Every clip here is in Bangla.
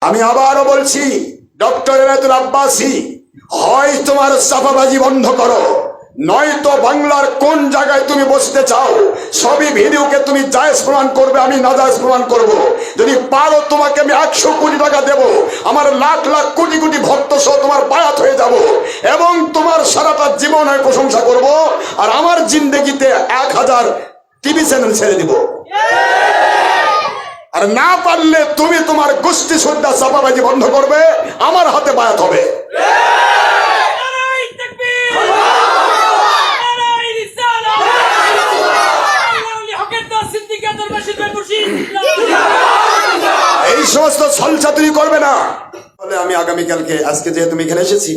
আমি আবারও বলছি, ডক্টর এনায়েতুল আব্বাসী, হয় তোমার চাপাবাজি বন্ধ করো, নয়তো বাংলার কোন জায়গায় তুমি বসতে চাও সবই ভিডিওকে তুমি জায়েজ প্রমাণ করবে, আমি নাজায়েজ প্রমাণ করব। যদি পারো তোমাকে আমি 100 কোটি টাকা দেব, আমার লাখ লাখ কোটি কোটি ভক্ত সহ তোমার বায়াত হয়ে যাব এবং তোমার সারাটা জীবন আমি প্রশংসা করব, আর আমার জিন্দেগিতে 1000 টিভি চ্যানেল ছেড়ে দিব। আর না পারলে তুমি তোমার গোষ্ঠী শ্রদ্ধা চাপাবাজি বন্ধ করবে, আমার হাতে বায়াত হবে। এই সমস্ত ছলচাতুরি করবে না। বলে আমি আগামীকালকে, আজকে যেহেতু আমি এখানে এসেছি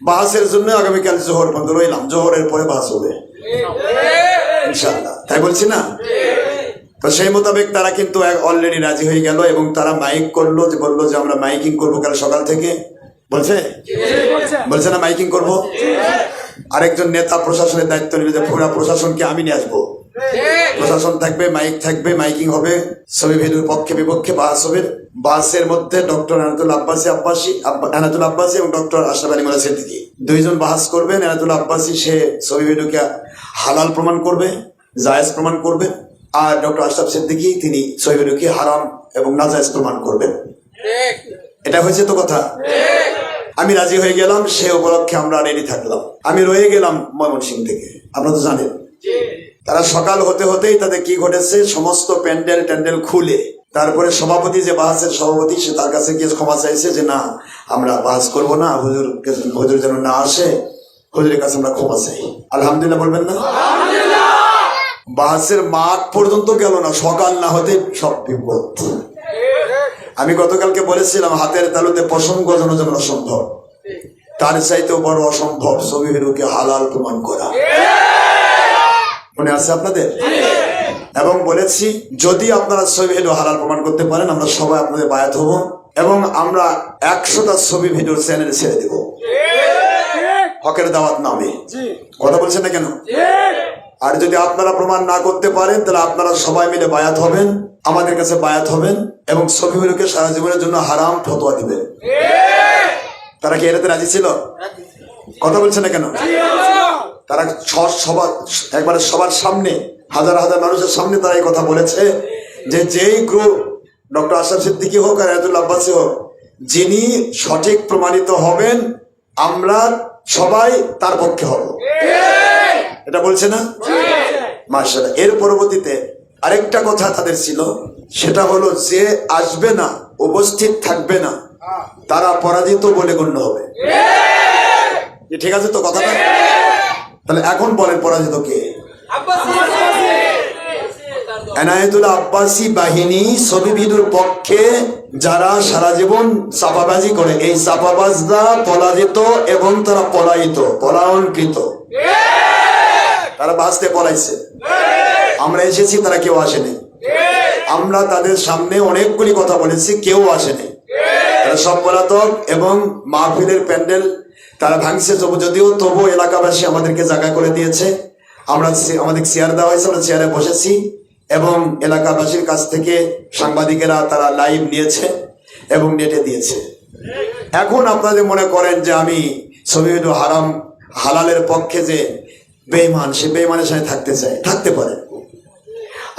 বাহাসের জন্য, আগামীকাল জোহর পর্যন্ত রইলাম, জোহরের পরে বাহাস হবে ইনশাআল্লাহ, তাই বলছি না? তো সেই মোতাবেক তারা কিন্তু অলরেডি রাজি হয়ে গেল এবং তারা মাইক করলো, যে বললো যে আমরা মাইকিং করবো কাল সকাল থেকে। বলছে না মাইকিং করব। আরেকজন নেতা প্রশাসনের দায়িত্ব নিল যে পুরা প্রশাসনকে আমি নিয়ে আসবো, প্রশাসন থাকবে, মাইক থাকবে, মাইকিং হবে, ছবি ভিডিওর পক্ষে বিপক্ষে বাস হবে। বাসের মধ্যে ডক্টর এনায়েতুল আব্বাসী এবং ডক্টর আশরাফ আলী মোল্লা সিদ্দিকী দুইজন বাহাস করবেন। এনায়েতুল আব্বাসী সে ছবি ভিডিওকে হালাল প্রমাণ করবে, জায়েজ প্রমাণ করবে, আর ডক্টর আশরাফ সিদ্দিকী তিনি ছবি ভিডিওকে হারাম এবং নাজায়েজ প্রমাণ করবেন। এটা হয়েছে তো কথা। আমি রাজি হয়ে গেলাম, সে উপলক্ষে আমরা রেডি থাকলাম। আমি রয়ে গেলাম ময়মনসিংহ থেকে, আপনারা তো জানেন। তারা সকাল হতে হতেই তাদের কি ঘটেছে, সমস্ত প্যান্ডেল ট্যান্ডেল খুলে তারপরে সভাপতি, যে বাহাসের সভাপতি, সে তার কাছে গিয়ে ক্ষমা চাইছে যে না আমরা বাহাস করব না, হুজুর যেন না আসে, হুজুরের কাছে আমরা ক্ষমা চাই। আলহামদুলিল্লাহ বলবেন না? বাহাসের মাঠ পর্যন্ত গেল না, সকাল না হতে সব বিপদ। আমি গতকালকে বলেছিলাম হাতের তালুতে পশম গজানো যেমন অসম্ভব, তার চাইতেও বড় অসম্ভব ছবি ভিডিওকে হালাল প্রমাণ করা। মনে আছে আপনাদের? এবং বলেছি যদি আপনারা ছবি ভিডিও হালাল প্রমাণ করতে পারেন, আমরা সবাই আপনাদের বায়াত হব এবং আমরা 100টা ছবি ভিডিওর চ্যানেল ছেড়ে দেব হকের দাওয়াত নামে। কথা বলছেন না কেন? আর যদি আপনারা প্রমাণ না করতে পারেন তাহলে আপনারা সবাই মিলে বায়াত হবেন, আমাদের কাছে বায়াত হবেন এবং ছবি ভিডিওকে সারা জীবনের জন্য হারাম ফতোয়া দিবেন। তারা কি এটাতে রাজি ছিল? কথা বলছে না কেন? তারা একবারে সবার সামনে, হাজার হাজার মানুষের সামনে তারা এই কথা বলেছে যে যেই গ্রুপ ডক্টর আশরাফ সিদ্দিকী হোক আর এনায়েতুল আব্বাসী হোক, যিনি সঠিক প্রমাণিত হবেন আমরা সবাই তার পক্ষে হব। এটা বলছে না? মাশাআল্লাহ। এর পরবর্তীতে আরেকটা কথা তাদের ছিল, সেটা হলো যে আসবে না, উপস্থিত থাকবে না, তারা পরাজিত বলে গণ্য হবে। ঠিক আছে তো কথাটা? তাহলে এখন বলেন পরাজিত কে? এনায়েতুল আব্বাসী বাহিনী ছবি ভিডিওর পক্ষে যারা সারা জীবন চাপাবাজি করে, এই চাপাবাজরা পরাজিত এবং তারা পলায়নকৃত, তারা বাঁচতে পলাইছে। আমরা এসেছি, তারা কেউ আসেনি। আমরা তাদের সামনে অনেকগুলি কথা বলেছি, কেউ আসেনি। তারা সব পলাতক এবং মাহফিলের প্যান্ডেল তারা ভাঙছে, যদিও তবু এলাকাবাসী আমাদেরকে জায়গা করে দিয়েছে। আমাদের চেয়ার দেওয়া হয়েছে, আমরা চেয়ারে বসেছি এবং এলাকাবাসীর কাছ থেকে সাংবাদিকেরা তারা লাইভ নিয়েছে এবং নেটে দিয়েছে। এখন আপনাদের মনে করেন যে আমি ছবি ভিডিও হারাম হালালের পক্ষে যে বেঈমান, সে বেঈমানের সাথে থাকতে চাই, থাকতে পারে।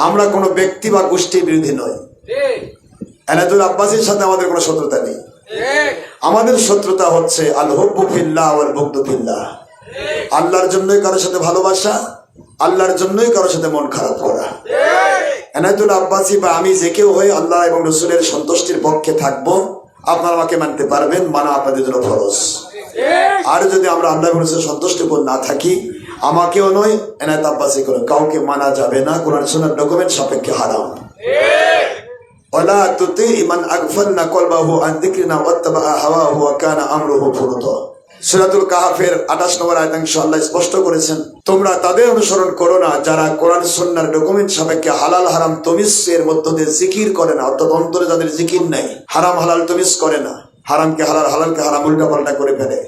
আমরা কোনো ব্যক্তি বা গোষ্ঠীর বিরোধী নই। এনায়েতুল আব্বাসীর সাথে আমাদের কোনো শত্রুতা নেই। আমাদের শত্রুতা হচ্ছে আল হুব্বু ফিল্লাহ ওয়াল বুগদু ফিল্লাহ। আল্লাহর জন্যই কারোর সাথে ভালোবাসা, আল্লাহর জন্যই কারোর সাথে মন খারাপ করা। এনায়েতুল আব্বাসী বা আমি যে কেউ হয়ে আল্লাহ এবং রসুলের সন্তুষ্টির পক্ষে থাকবো, আপনারা আমাকে মানতে পারবেন, মানা আপনাদের জন্য ফরজ। আর যদি আমরা আল্লাহ এবং রসুলের সন্তুষ্টির উপর না থাকি, আমাকেও নয় এনায়েত আব্বাসী করে কাউকে মানা যাবে না, কোরআন সুন্নাহর ডকুমেন্ট সাপেক্ষে হারাম। ওয়ালা তুতি মান আগফালনা কলবাহু আন যিকরিনা ওয়াত্তাবা হাওয়াহু ওয়া কানা আমরুহু ফুরুতা। সূরাতুল কাহফের 28 নম্বর আয়াতাংশ আল্লাহ স্পষ্ট করেছেন, তোমরা তাদের অনুসরণ করো না যারা কোরআন সুন্নাহর ডকুমেন্ট সাপেক্ষে হালাল হারাম তমিজের মধ্য দিয়ে জিকির করে না, অর্থাৎ অন্তরে যাদের জিকির নাই, হারাম হালাল তমিজ করে না, হারামকে হালাল হালালকে হারাম উল্টা পাল্টা করে ফেলে।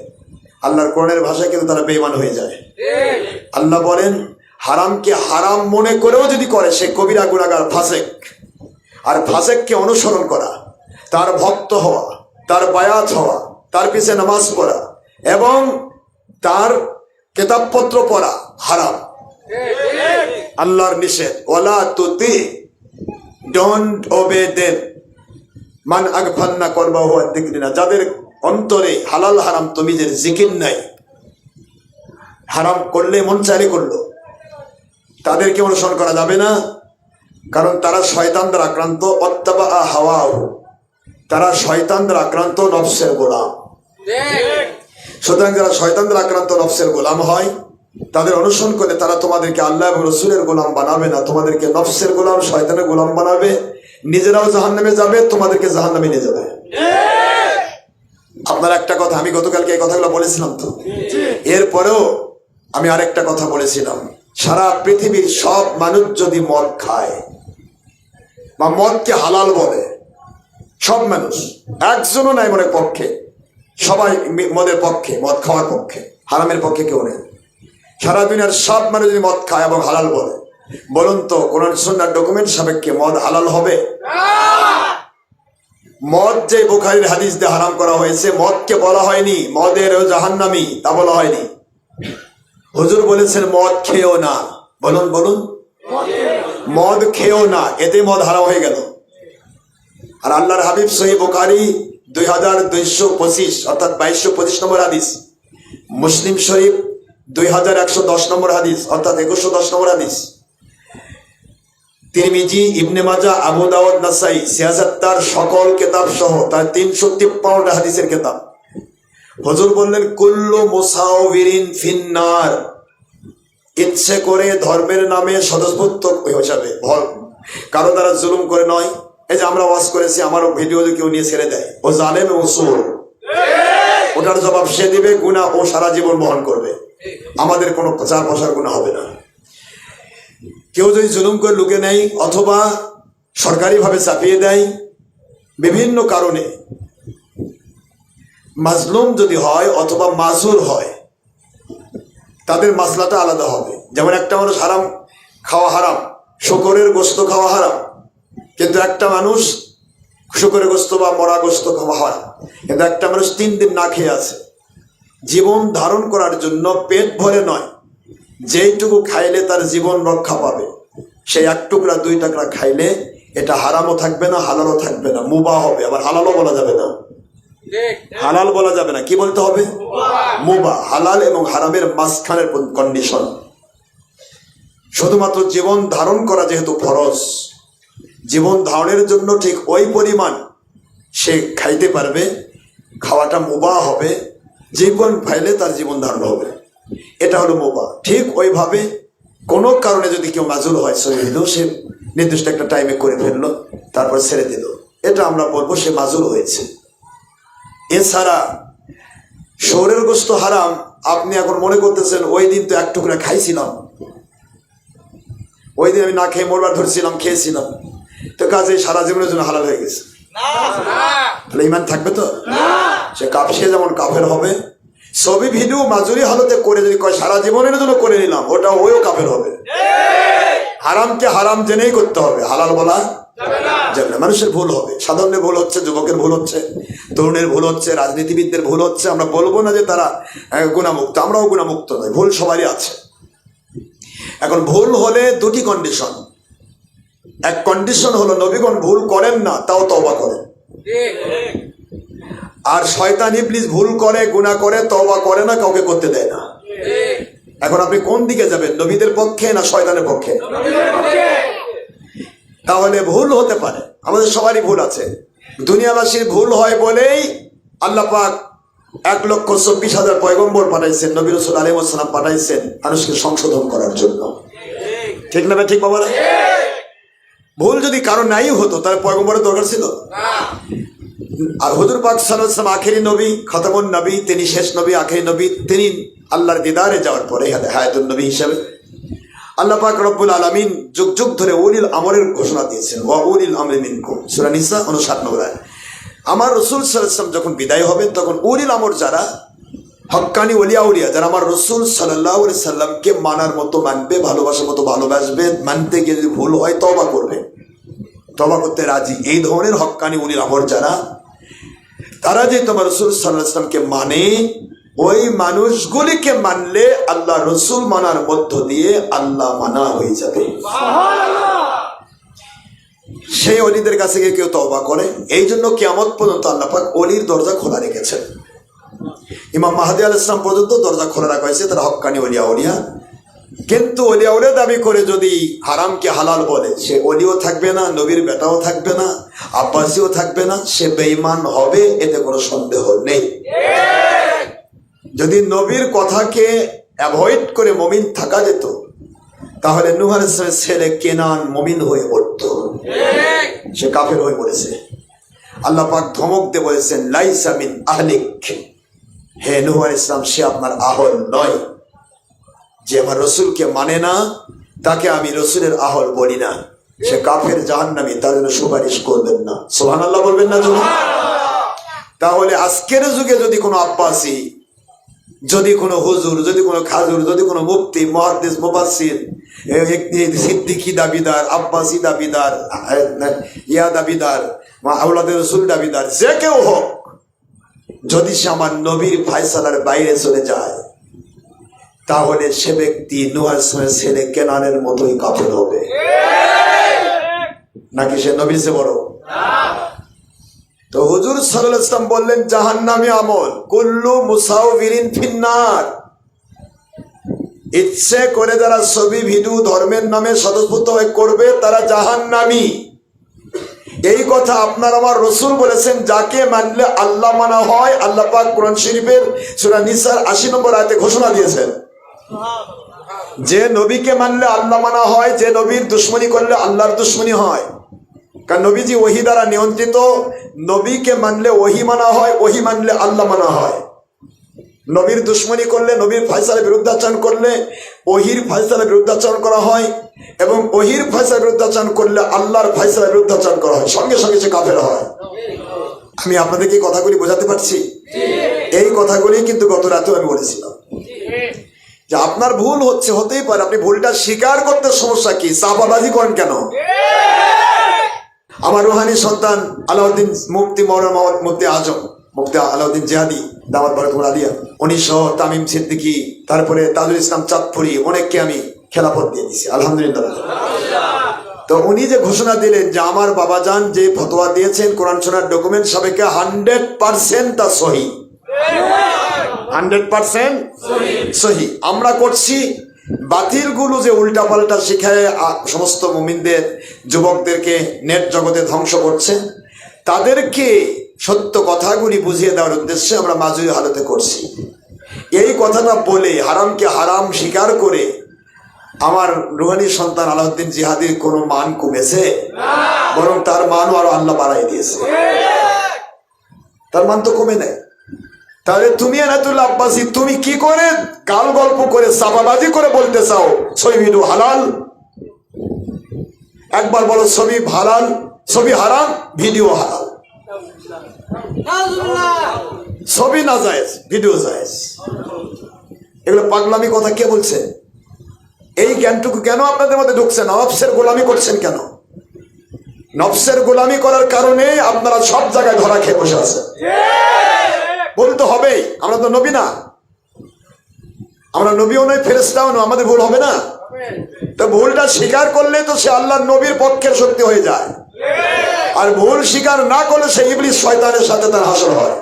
আল্লাহর কোরআনের ভাষায় কিন্তু তারা বেঈমান হয়ে যায়। আল্লাহ বলেন হারামকে হারাম মনে করেও যদি করে সে কবিরা গুনাহগার ফাসেক। আর ফাসেককে অনুসরণ করা, তার ভক্ত হওয়া, তার বায়াত হওয়া, তার পিছে নামাজ পড়া এবং তার কিতাবপত্র পড়া হারাম, আল্লাহর নিষেধ। ওয়ালা তুতি, ডোন্ট ওবে দেম, মান আগফালনা কলবাহু আন যিকরিনা, যাদের অন্তরে হালাল হারাম তমিজের জিকির নাই, হারাম করলে মন চাইলে করলো, তাদেরকে অনুসরণ করা যাবে না, কারণ তারা শয়তান দ্বারা আক্রান্ত। অত্তাবা হাওয়াহু, তারা শয়তান দ্বারা আক্রান্ত, নফসের গোলাম। সুতরাং যারা শয়তান দ্বারা আক্রান্ত নফসের গোলাম হয়, তাদের অনুসরণ করে তারা তোমাদেরকে আল্লাহ এবং রসুলের গোলাম বানাবে না, তোমাদেরকে নফসের গোলাম, শয়তানের গোলাম বানাবে, নিজেরাও জাহান্নামে যাবে, তোমাদেরকে জাহান্নামে নিয়ে যাবে। আপনার একটা কথা, আমি গতকালকে এই কথাগুলো বলেছিলাম তো, এরপরেও আমি আরেকটা কথা বলেছিলাম, সারা পৃথিবীর সব মানুষ যদি মদ খায় বা মদকে হালাল বলে, সব মানুষ, একজনও নাই মনের পক্ষে, সবাই মদের পক্ষে, মদ খাওয়ার পক্ষে, হারামের পক্ষে কেউ নেই। সারা দুনিয়ার সব মানুষ যদি মদ খায় এবং হালাল বলে, বলুন তো কোরআন সুন্নাহর ডকুমেন্ট সাপেক্ষে মদ হালাল হবে? মদ যে বুখারীর হাদিস দিয়ে হারাম করা হয়েছে, মদকে বলা হয়নি মদের জাহান্নামী, তা বলা হয়নি। হুজুর বলেছেন মদ খেও না, বলুন বলুন, মদ খেও না, এতে মদ হারাম হয়ে গেল। আর আল্লাহর হাবিব সহিহ বুখারী 2225 অর্থাৎ 2225 নম্বর হাদিস, মুসলিম শরীফ 2110 নম্বর হাদিস অর্থাৎ 2110 নম্বর হাদিস, তিরমিজি, ইবনে মাজাহ, আবু দাউদ, নাসাই, সিয়াসাত তার সকল কিতাব সহ তার 353 হাদিসের কিতাব। হুজুর বললেন কুল্লু মুসাওয়িরিন ফিন্নার, ইচ্ছে করে ধর্মের নামে স্বতঃস্ফূর্ত হিসাবে কারো দ্বারা জুলুম করে নয়। এই যে আমরা ওয়াজ করেছি, আমারও ভিডিও কেউ নিয়ে ছেড়ে দেয়, ও জালেম ও সুর, ওটার জবাব সে দিবে, গুনাহ ও সারা জীবন বহন করবে, আমাদের কোনো প্রচার প্রসার গুনাহ হবে না। কেউ যদি জুলুম করে লুকে নেয় অথবা সরকারিভাবে চাপিয়ে দেয়, বিভিন্ন কারণে মাজলুম যদি হয় অথবা মাজুর হয়, তাদের মাসলাটা আলাদা হবে। যেমন একটা মানুষ হারাম খাওয়া হারাম, শূকরের গোশত খাওয়া হারাম, কিন্তু একটা মানুষ শূকরের গোশত বা মরা গোশত খাওয়া হারাম, কিন্তু একটা মানুষ 3 দিন না খেয়ে আছে, জীবন ধারণ করার জন্য পেট ভরে নয়, যেইটুকু খাইলে তার জীবন রক্ষা পাবে, সেই 1 টুকরা 2 টুকরা খাইলে এটা হারামও থাকবে না, হালালও থাকবে না, মুবাহ হবে। আবার হালালও বলা যাবে না, হালাল বলা যাবে না, কি বলতে হবে? মুবাহ। হালাল এবং হারামের মাঝখানের কন্ডিশন। শুধুমাত্র জীবন ধারণ করা যেহেতু ফরজ, জীবন ধারণের জন্য ঠিক ওই পরিমাণ সে খাইতে পারবে, খাওয়াটা মুবাহ হবে, জীবন খাইলে তার জীবন ধারণ হবে, এটা হলো মুবাহ। ঠিক ওইভাবে কোনো কারণে যদি কেউ মাজুল হয়, সে নির্দিষ্ট একটা টাইমে করে ফেললো, তারপর ছেড়ে দিল, এটা আমরা বলবো সে মাজুল হয়েছে। এছাড়া শহরের গোশত হারাম, আপনি এখন মনে করতেছেন ওই দিন তো 1 টুকরা খাইছিলাম, ওই দিন আমি না খেয়ে মরবার ধরছিলাম, খেয়েছিলাম, তো কাজে সারা জীবনের জন্য হালাল হয়ে গেছে, তাহলে ইমান থাকবে তো? সে যেমন কাফের হবে। ছবি ভিডিও মাজুরি হালতে করে যদি কয় সারা জীবনের জন্য করে নিলাম, ওটা ওইও কাফের হবে। হারামকে হারাম জেনেই করতে হবে, হালাল বলা যাবে না। মানুষের ভুল হবে, সাধারণের ভুল হচ্ছে, যুবকের ভুল হচ্ছে, তরুণের ভুল হচ্ছে, রাজনীতিবিদদের ভুল হচ্ছে। আমরা বলবো না যে তারা গুণামুক্ত, আমরাও গুণামুক্ত নয়, ভুল সবারই আছে। এখন ভুল হলে 2টি কন্ডিশন। এক কন্ডিশন হলো নবীগণ ভুল করেন না, তাও তওবা করেন। আর শয়তান ইবলিস ভুল করে, গুনাহ করে, তওবা করে না, কাউকে করতে দেয় না। এখন আপনি কোন দিকে যাবেন, নবীদের পক্ষে না শয়তানের পক্ষে? তাহলে ভুল হতে পারে, আমাদের সবারই ভুল আছে। দুনিয়াবাসীর ভুল হয় বলেই আল্লাহ পাক 1,24,000 পয়গম্বর পাঠাইছেন, নবী রাসূল আলাইহিস সালাম পাঠাইছেন মানুষকে সংশোধন করার জন্য। ঠিক না? ঠিক বাবা? ভুল যদি কারো নাই হতো তাহলে পয়গম্বরের দরকার ছিল না। আর হুজুর পাক সাল্লাল্লাহু আলাইহি ওয়াসাল্লাম আখেরি নবী, খাতামুন নবী, তিনি শেষ নবী, আখেরি নবী। তিনি আল্লাহর দিদারে যাওয়ার পরে হায়াতুন নবী হিসেবে আল্লাহ পাক রব্বুল আলামিন যুগ যুগ ধরে উলিল আমরের ঘোষণা দিয়েছেন, ওয়া উলিল আমরি মিনকুম, সূরা নিসা 59 নম্বর আয়াত। আমার রাসূল সাল্লাল্লাহু আলাইহি ওয়াসাল্লাম যখন বিদায় হবেন, তখন উলিল আমর যারা হক্কানি ওলিয়া উলিয়া, যারা আমার রাসূল সাল্লাল্লাহু আলাইহি সাল্লামকে মানার মতো মানবে, ভালোবাসার মতো ভালোবাসবে, মানতে গিয়ে যদি ভুল হয় তওবা করবে, তওবা করতে রাজি। এই ধরনের হক্কানি উলিল আমর যারা, তারা যে তোমার রাসূল সাল্লাল্লাহু আলাইহি ওয়াসাল্লামকে মানে, ওই মানুষগুলিকে মানলে আল্লাহ রসুল মানার মধ্য দিয়ে আল্লাহ মানা হয়ে যাবে। সেই অলিদের কাছে গিয়ে কেউ তওবা করে, এই জন্য কিয়ামত পর্যন্ত আল্লাহ পাক অলির দরজা খোলা রেখেছেন। ইমাম মাহদী আলাইহিস সালাম পর্যন্ত দরজা খোলা রাখা হয়েছে, তারা হক্কানি ওলিয়া উলিয়া। কিন্তু ওলিয়া উলিয়া দাবি করে যদি হারামকে হালাল বলে, সে ওলিও থাকবে না, নবীর বেটাও থাকবে না, আব্বাসিও থাকবে না, সে বেঈমান হবে, এতে কোনো সন্দেহ নেই। যদি নবীর কথাকে অ্যাভয়েড করে মুমিন থাকা যেত, তাহলে নূহ আলাইহিস সালামের ছেলে কেনান মুমিন হয়ে পড়ত, সে কাফের হয়ে পড়েছে। আল্লাহ পাক ধমক দিয়ে বলেছেন, লাইসা মিন আহলিক, হে নূহ আলাইহিস সালাম, সে আপনার আহল নয়। যে আমার রসুলকে মানে না, তাকে আমি রসুলের আহল বলি না, সে কাফের, জাহান্নামী, তার জন্য সুপারিশ করবেন না। সুবহানাল্লাহ বলবেন না জন্য? তাহলে আজকের যুগে যদি কোনো আব্বাসী, যদি কোনো হুজুর, যদি কোনো খাজুর, যদি কোনো মুফতি, মুহাদ্দিস, মুফাসসির, সিদ্দিকী দাবিদার, আব্বাসী দাবিদার, ইয়া দাবিদার, আওলাদে রসুল দাবিদার, যে কেউ হোক, যদি সে আমার নবীর ফায়সালার বাইরে চলে যায়, তাহলে সে ব্যক্তি নূহ আলাইহিস সালামের ছেলে কেনানের মতোই কাফের হবে। নাকি সে নবীর চেয়ে বড়? তো হুজুর সাল্লাল্লাহু আলাইহি ওয়াসাল্লাম বললেন, জাহান্নামী আমল কুল্লু মুসাউবিরিন ফিন্নার, ইচ্ছে করে যারা ছবি ভিডিও ধর্মের নামে স্বতঃস্ফূর্ত হয়ে করবে, তারা জাহান্নামী। এই কথা আপনার আমার রসুল বলেছেন, যাকে মানলে আল্লাহ মানা হয়। আল্লাহ পাক কোরআন শরীফের সূরা নিসার 80 নম্বর আয়াতে ঘোষণা দিয়েছেন, যে নবীকে মানলে আল্লাহ মানা হয়, যে নবীর দুশ্মনী করলে আল্লাহর দুশ্মনী হয়। কারণ নবীজি ওহী দ্বারা নিয়ন্ত্রিত, নবীকে মানলে ওহী মানা হয়, ওহী মানলে আল্লাহ মানা হয়। নবীর দুশ্মনী করলে, নবীর ফয়সালার বিরুদ্ধাচরণ করলে ওহীর ফয়সালার বিরুদ্ধাচরণ করা হয়, এবং ওহীর ফয়সালার বিরুদ্ধাচরণ করলে আল্লাহর ফয়সালার বিরুদ্ধাচরণ করা হয়, সঙ্গে সঙ্গে সে কাফের হয়। আমি আপনাদেরকে কথাগুলি বোঝাতে পারছি? এই কথাগুলি কিন্তু গত রাতেও আমি বলেছিলাম যে আপনার ভুল হচ্ছে, হতেই পারে, আপনি ভুলটা স্বীকার করতে সমস্যা কি? চাপাবাজি করেন কেন? আমার রুহানি সন্তান আলাউদ্দিন মুফতি, মাওলানা মুফতি আজম, মুফতি আলাউদ্দিন জিহাদি দাওয়াত বরকতুল আলিয়া, 1900 তামিম সিদ্দিকী, তারপরে তাজুল ইসলাম চাঁদপুরি, অনেককে আমি খেলাফত দিয়ে দিছি, আলহামদুলিল্লাহ। তো উনি যে ঘোষণা দিলেন যে আমার বাবাজান যে ফতোয়া দিয়েছেন কোরআন শোনার ডকুমেন্ট সাবেকে 100% তা সহি, 100% সহি। আমরা করছি বাতিলগুলো যে উল্টাপাল্টা শিখায় সমস্ত মুমিনদের, যুবকদেরকে নেট জগতে ধ্বংস করছে, তাদেরকে সত্য কথাগুলি বুঝিয়ে দেওয়ার উদ্দেশ্যে আমরা মাজুরি হালতে করছি। এই কথাটা বলে হারামকে হারাম স্বীকার করে আমার রুহানি সন্তান আলাউদ্দিন জিহাদির কোনো মান কমেছে? বরং তার মানও আরো আল্লাহ বাড়াই দিয়েছে, তার মান তো কমে নেই। তাহলে তুমি এনায়েতুল্লাহ আব্বাসী, তুমি কি করে গাল গল্প করে চাপাবাজি করে বলতে চাও ছবি ভিডিও হালাল? একবার বলো ছবি হালাল, ছবি হারাম, ভিডিও হালাল। ছবি না জায়েজ, ভিডিও জায়েজ। এগুলো পাগলামি কথা কে বলছে? এই জ্ঞানটুকু কেন আপনাদের মধ্যে ঢুকছে? নফসের গোলামি করছেন কেন? নফসের গোলামি করার কারণে আপনারা সব জায়গায় ধরা খেয়ে বসে আছেন। বলতে হবেই, আমরা তো নবী না, আমরা নবীও নয়, ফেরেশতাও নয়, আমাদের ভুল হবে না? তো ভুলটা স্বীকার করলে তো সে আল্লাহর নবীর পক্ষের শক্তি হয়ে যায়, আর ভুল স্বীকার না করলে সে ইবলিস শয়তানের সাথে তার হাসর হয়।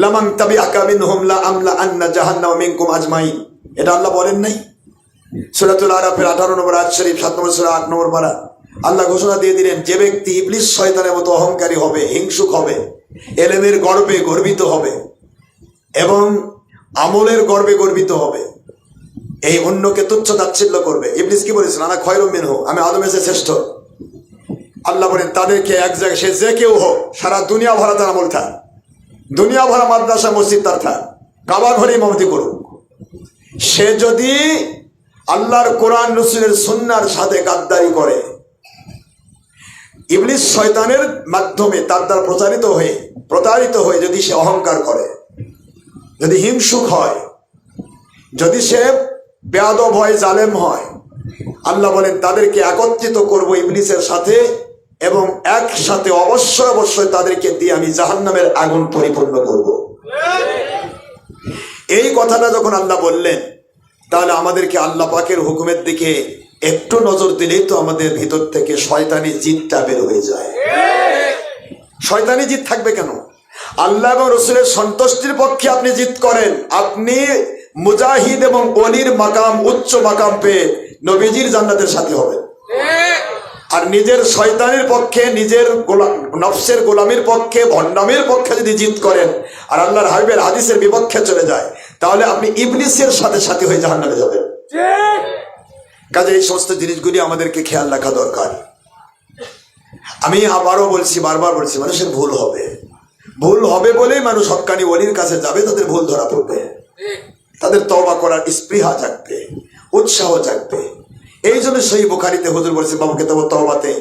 লামান তাবিআকা মিনহুম লা আমলা আন্না জাহান্নামা মিনকুম আজমাইন, এটা আল্লাহ বলেন নাই? সূরাতুল আরাফের 18 নম্বর আয়াত শরীফ, 7 নম্বর সূরা 8 নম্বর পারা, আল্লাহ ঘোষণা দিয়ে দিলেন, যে ব্যক্তি ইবলিস শয়তানের মতো অহংকারী হবে, হিংসুক হবে, এলেমের গর্বে গর্বিত হবে এবং আমলের গর্বে গর্বিত হবে, এই অন্যকে তুচ্ছ তাচ্ছিল্য করবে। ইবলিস কি বলেছেন? আনা খয়রুম মিনহু, আমি আদমের চেয়ে শ্রেষ্ঠ। আল্লাহ বলেন তাদেরকে এক জায়গায়, সে যে কেউ হোক, সারা দুনিয়া ভরা তার আমল থাক, দুনিয়া ভরা মাদ্রাসা মসজিদ তার থাক, কাবা ঘরে ইমামতি করুক, সে যদি আল্লাহর কোরআন রাসূলের সুন্নাহর সাথে গাদ্দারি করে, ইবলিস শয়তানের মাধ্যমে তার দ্বারা প্রতারিত হয়ে যদি সে অহংকার করে, যদি হিংসুক হয়, যদি সে বেয়াদব হয়, জালেম হয়, আল্লাহ বলেন তাদেরকে একত্রিত করব ইবলিসের সাথে, এবং একসাথে অবশ্যই অবশ্যই তাদেরকে দিয়ে আমি জাহান্নামের আগুন পরিপূর্ণ করব। এই কথাটা যখন আল্লাহ বললেন, তাহলে আমাদেরকে আল্লাহ পাকের হুকুমের দিকে একটু নজর দিলেই তো আমাদের ভিতর থেকে শয়তানি জিদটা বের হয়ে যায়। শয়তানি জিদ থাকবে কেন? আল্লাহ এবং রসুলের সন্তুষ্টির পক্ষে আপনি জিদ করেন, আপনি মুজাহিদ এবং অলির মাকাম, উচ্চ মাকাম পেয়ে নবীজির জান্নাতের সাথী হবেন। আর নিজের শয়তানের পক্ষে, নিজের নফসের গোলামির পক্ষে, ভণ্ডামির পক্ষে যদি জিদ করেন আর আল্লাহর হাবিবের হাদিসের বিপক্ষে চলে যায়, তাহলে আপনি ইবলিসের সাথে সাথী হয়ে জাহান্নামে যাবেন। কাজে এই সমস্ত জিনিসগুলি আমাদেরকে খেয়াল রাখা দরকার। আমি আবারও বলছি, বারবার বলছি, মানুষের ভুল হবে। ভুল হবে বলেই মানুষ হক্কানি ওলির কাছে যাবে, তাদের ভুল ধরা পড়বে, তাদের তওবা করার স্পৃহা জাগবে, উৎসাহ জাগবে। এই জন্য সেই বুখারীতে হুজুর বলেছে, বাবুকে তওবাতে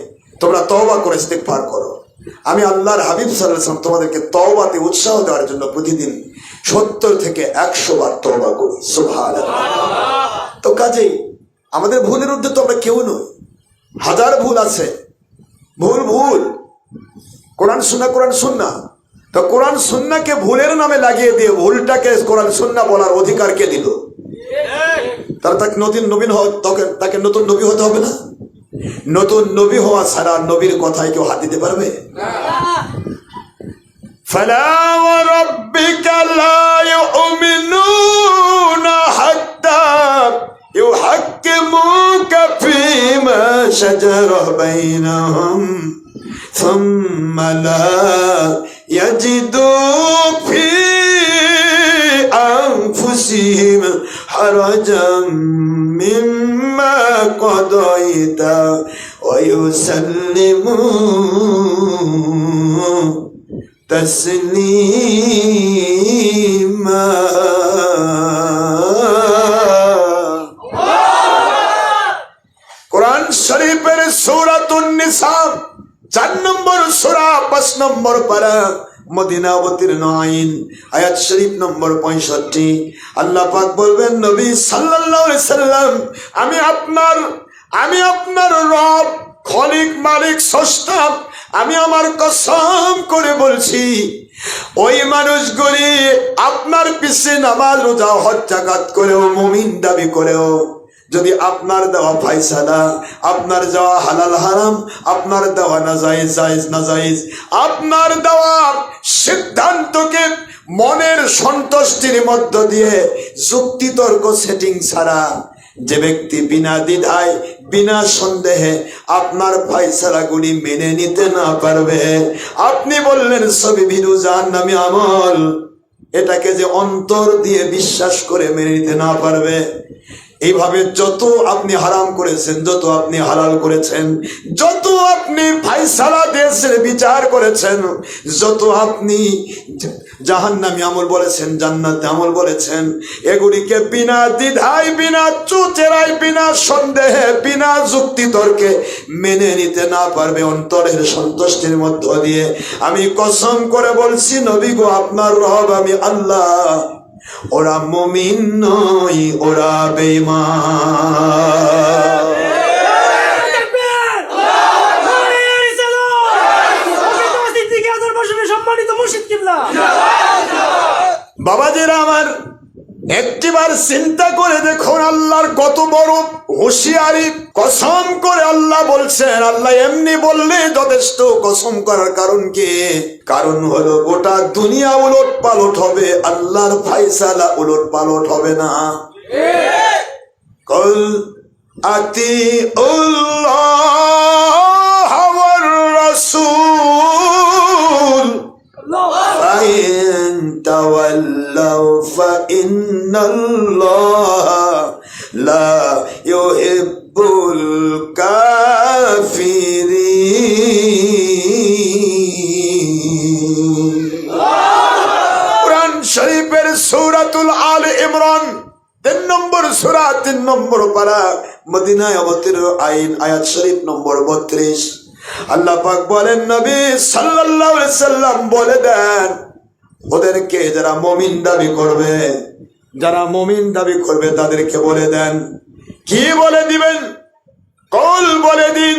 তোমরা তওবা করে ইস্তিগফার করো। আমি আল্লাহর হাবিব সাল্লাল্লাহু আলাইহি ওয়াসাল্লাম তোমাদেরকে তওবাতে উৎসাহ দেওয়ার জন্য প্রতিদিন 70 থেকে 100 বার তওবা করি। সুবহানাল্লাহ। তো কাজেই আমাদের ভুলের ঊর্ধ্বে তো আমরা কেউ নই। হাজার ভুল আছে, ভুল ভুল, কোরআন সুন্নাহ। তো কোরআন সুন্নাহকে ভুলের নামে লাগিয়ে দিয়ে ভুলটাকে কোরআন সুন্নাহ বলার অধিকার কে দিল? তাকে নতুন নবী হতে হবে না? নতুন নবী হওয়া ছাড়া নবীর কথায় কেউ হাত দিতে পারবে? ফালা ওয়া রাব্বিকা লা ইউমিনুনা হাত্তা ইউহাক্কিমুকা ফীমা শাজারা বাইনাহুম সুম্মা লা ইয়াজিদু ফী আনফুসিহিম হারাজাম মিম্মা কাদাইতা ওয়া ইউসাল্লিমু তাসলিমা। কোরআন শরীফের সূরাতুন নিসা 4 নম্বর সূরা 5 নম্বর পারা, মদিনা অবতীর্ণ আইন, আয়াত শরীফ নম্বর 65। আল্লাহ পাক বলবেন, নবী সাল্লাল্লাহু আলাইহি সাল্লাম, আমি আপনার রব, খলিক, মালিক, স্রষ্টা, আমি আমার কসম করে বলছি, ওই মানুষগুলি আপনার পিছে নামাজ, রোজা, হজ, যাকাত করেও, মুমিন দাবি করেও, যদি আপনার দেওয়া ফায়সালা, আপনার দেওয়া হালাল হারাম, আপনার দেওয়া নাজায়েজ জায়েজ নাজায়েজ, আপনার দেওয়া সিদ্ধান্তকে মনের সন্তুষ্টির মধ্য দিয়ে যুক্তি তর্ক সেটিং ছাড়া যে ব্যক্তি বিনা দ্বিধায়, বিনা সন্দেহে আপনার ফায়সালাগুলি মেনে নিতে না পারবে, আপনি বললেন সবই ভীরু জাহান্নামী আমল, এটাকে যে অন্তর দিয়ে বিশ্বাস করে মেনে নিতে না পারবে, এইভাবে যত আপনি হারাম করেছেন, যত আপনি হালাল করেছেন, যত আপনি ফায়সালা দিয়েছেন, বিচার করেছেন, যত আপনি জাহান্নামী আমল বলেছেন, জান্নাতে আমল বলেছেন, এগুলিকে বিনা দ্বিধায়, বিনা চুচেরায়, বিনা সন্দেহে, বিনা যুক্তি তর্কে মেনে নিতে না পারবে অন্তরের সন্তুষ্টির মধ্য দিয়ে, আমি কসম করে বলছি, নবী গো, আপনার রব আমি আল্লাহ, ওরা মুমিন নয়, ওরা বেঈমান। বাবাজিরা আমার, একটিবার চিন্তা করে দেখুন আল্লাহর কত বড় হুঁশিয়ারি। কসম করে আল্লাহ বলছেন, আল্লাহ এমনি বললে যথেষ্ট। কসম করার কারণ কি? কারণ হলো গোটা দুনিয়া উলট পালট হবে, আল্লাহর ফায়সালা উলট পালট হবে না। কল আতিউল্লাহ ওয়ার রাসূল ফাইন তাওয়াল্লাউ ফাইন্নাল্লাহা লা ইউহিব্বুল কাফিরিন। কোরআন শরীফের সূরাতুল আলে ইমরান 3 নম্বর সূরা 3 নম্বর পারা, মদিনায় অবতীর্ণ আইন, আয়াত শরীফ নম্বর 32। আল্লাহ পাক বলেন, নবী সাল্লাল্লাহু আলাইহি সাল্লাম বলে দেন, ওদেরকে যারা মুমিন দাবি করবে, যারা মুমিন দাবি করবে তাদেরকে বলে দেন, কি বলে দিবেন? কল বলে দিন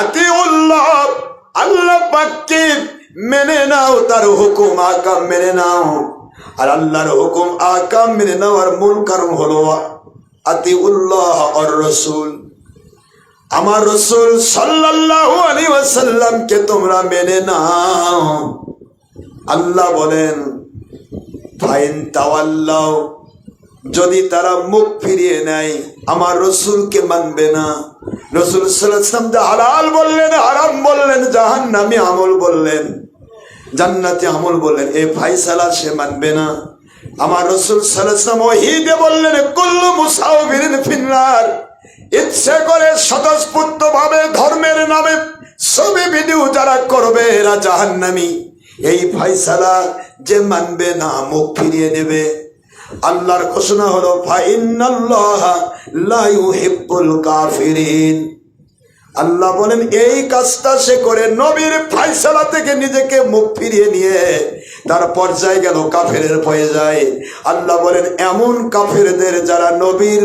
আতিউল্লাহ, আল্লাহ পাককে মেনে নাও, তার হুকুম আকাম মেনে নাও। আর আল্লাহর হুকুম আকাম মেনে নেওয়ার মূল কারণ হলো আতিউল্লাহ আর রাসূল। আমার রাসূল সাল্লাল্লাহু আলাইহি ওয়াসাল্লামকে তোমরা মেনে নাও। আল্লাহ বলেন ফাইন তাওয়াল্লাও, যদি তারা মুখ ফিরিয়ে নেয়, আমার রসুলকে মানবে না, রসুল সাল্লাল্লাহু আলাইহি ওয়াসাল্লাম যা হালাল বললেন, হারাম বললেন, জাহান্নামী আমল বললেন, জান্নাতি আমল বললেন, এই ফায়সালা সে মানবে না। আমার রসুল সাল্লাল্লাহু আলাইহি ওয়াসাল্লাম ওহীতে বললেন কুল্লু মুসাউবিরিন ফিন্নার, ইচ্ছে করে স্বতঃস্ফূর্ত ভাবে ধর্মের নামে ছবি ভিডিও যারা করবে এরা জাহান্নামী। এই ফায়সালা যে মানবে না, মুখ ফিরিয়ে নেবে, আল্লাহর ঘোষণা হলো ফাইন্নাল্লাহা লা ইউহিব্বুল কাফিরিন। আল্লাহ বলেন এই কাজটা সে করে নবীর ফায়সালা থেকে নিজেকে মুখ ফিরিয়ে নিয়ে তার পর্যায়ে গেল কাফেরের পর্যায়ে। আল্লাহ বলেন এমন কাফেরদের যারা নবীর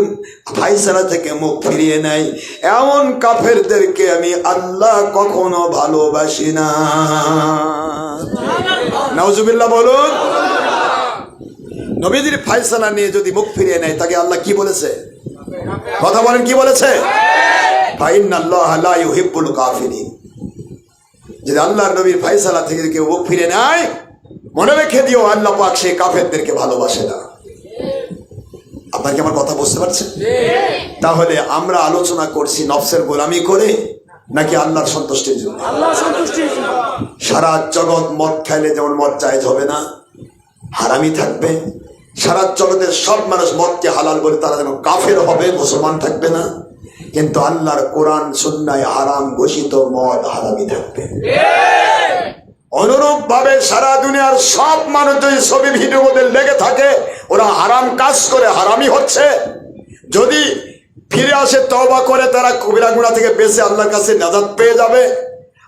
ফায়সালা থেকে মুখ ফিরিয়ে নেয়, এমন কাফেরদেরকে আমি আল্লাহ কখনো ভালোবাসি না। নাউজুবিল্লাহ বলুন। নবীদের ফায়সালা নিয়ে যদি মুখ ফিরিয়ে নেয় তাকে আল্লাহ কি বলেছে? কথা বলেন, কি বলেছে? ফাইন্নাল্লাহা লা ইউহিব্বুল কাফিরিন। যদি আল্লাহর নবীর ফায়সালা থেকে কেউ মুখ ফিরে নেয়, মনে রেখে দিও আল্লাহ পাক সেই কাফেরদেরকে ভালোবাসে না। আপনার কি আমার কথা বুঝতে পারছেন? তাহলে আমরা আলোচনা করছি নফসের গোলামি করে নাকি আল্লাহর সন্তুষ্টির জন্য? আল্লাহর সন্তুষ্টির জন্য। সারা জগৎ মদ খাইলে যেমন মদ জায়েজ হবে না, হারামি থাকবে, সারা জগতের সব মানুষ মদকে হালাল বলে তারা যেন কাফের হবে, মুসলমান থাকবে না, কিন্তু আল্লাহর কোরআন সুন্নায় হারাম ঘোষিত মদ হারামি থাকবে। অনুরূপ ভাবে সারা দুনিয়ার সব মানুষ যদি ছবি ভিডিও ওদের লেগে থাকে, ওরা হারাম কাজ করে হারামি হচ্ছে, যদি ফিরে আসে তওবা করে তারা কবিরা গুনাহ থেকে বেঁচে আল্লাহর কাছে নাজাত পেয়ে যাবে।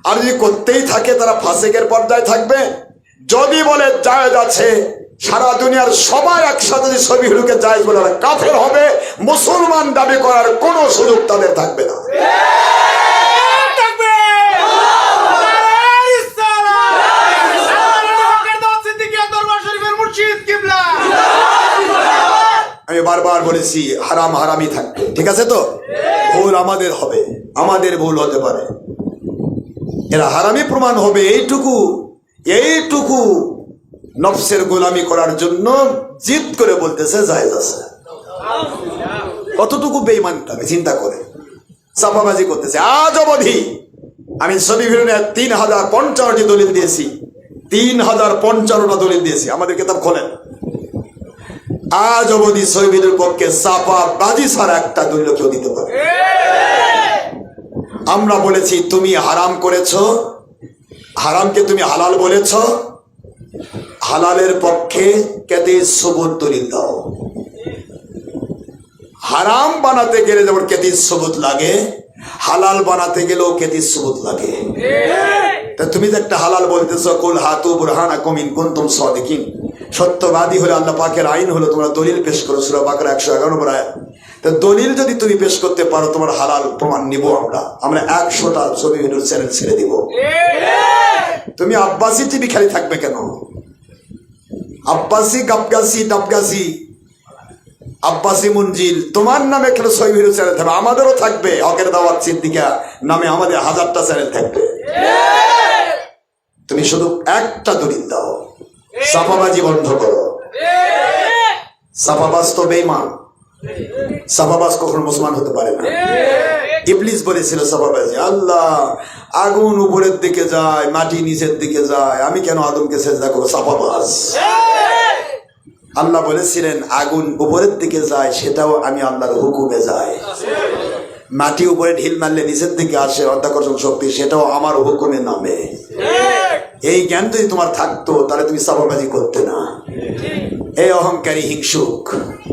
আর যদি করতেই থাকে তারা ফাসিকের পর্যায়ে থাকবে। যদি বলে জায়েজ আছে, সারা দুনিয়ার সবাই একসাথে যদি ছবি ভিডিওকে জায়েজ বলে কাফের হবে, মুসলমান দাবি করার কোনো সুযোগ তাদের থাকবে না। আমি বারবার বলেছি হারাম হারামি থাকবে, ঠিক আছে তো? ভুল আমাদের হবে, আমাদের ভুল হতে পারে, এরা হারামি প্রমাণ হবে, এইটুকু নফসের গোলামি করার জন্য জিদ করে বলতেছে জায়েজ আছে। কতটুকু বেঈমান থাকে চিন্তা করে চাপাবাজি করতেছে। আজ অবধি আমি ছবি ভিডিও 3055টি দলিল দিয়েছি, 3055টা দলিল দিয়েছি। আমাদের কিতাব খোলেন, আজ অবধি ছবি ভিডিওর পক্ষে চাপাবাজি ছাড়া একটা দলিল কেউ দিতে পারে। আমরা বলেছি তুমি হারাম করেছো, হারামকে তুমি হালাল বলেছ, হালালের পক্ষে কেতে সবুত দলিল দাও। হারাম বানাতে গেলে যেমন কেতি সবুত লাগে, হালাল বানাতে গেলেও কেতি সবুত লাগে। তা তুমি যে একটা হালাল বলতেছো, কুল হাতু বুরহানাকুম ইন কুনতুম সাদিকিন, সত্যবাদী হলে আল্লাহ পাকের আইন হলো তোমরা দলিল পেশ করো, সূরা বাকারা 111 নম্বর আয়াত। তা দলিল যদি তুমি পেশ করতে পারো তোমার হালাল প্রমাণ নিব আমরা 100টা ছবি ভিডিওর চ্যানেল ছেড়ে দিব। তুমি আব্বাসি টিভি খালি থাকবে কেন? আব্বাসি গাবগাসি ডাবগাসি আব্বাসি মঞ্জিল তোমার নামে কেন ছবি ভিডিও চ্যানেল থাকবে? আমাদেরও থাকবে, হকের দাওয়াত সিদ্দিকা নামে আমাদের 1000টা চ্যানেল থাকবে। তুমি শুধু একটা দলিল দাও, চাপাবাজি বন্ধ করো। চাপাবাজ তো বেঈমান, চাপাবাজ কখনো মুসলমান হতে পারে না। ইবলিস বলেছিল চাপাবাজি, আল্লাহ আগুন উপরের দিকে যায়, মাটি নিচের দিকে যায়, আমি কেন আদমকে সেজদা করব? চাপাবাজ। আল্লাহ বলেছিলেন আগুন উপরের দিকে যায়, সেটাও আমি আল্লাহর হুকুমে যায়। মাটি উপরে ঢিল মারলে নিচের দিকে আসে অধ্যাকর্ষণ শক্তি, সেটাও আমার হুকুমে নামে। এই জ্ঞান যদি তোমার থাকতো তাহলে তুমি চাপাবাজি করতে না। এই অহংকারী হিংসুক,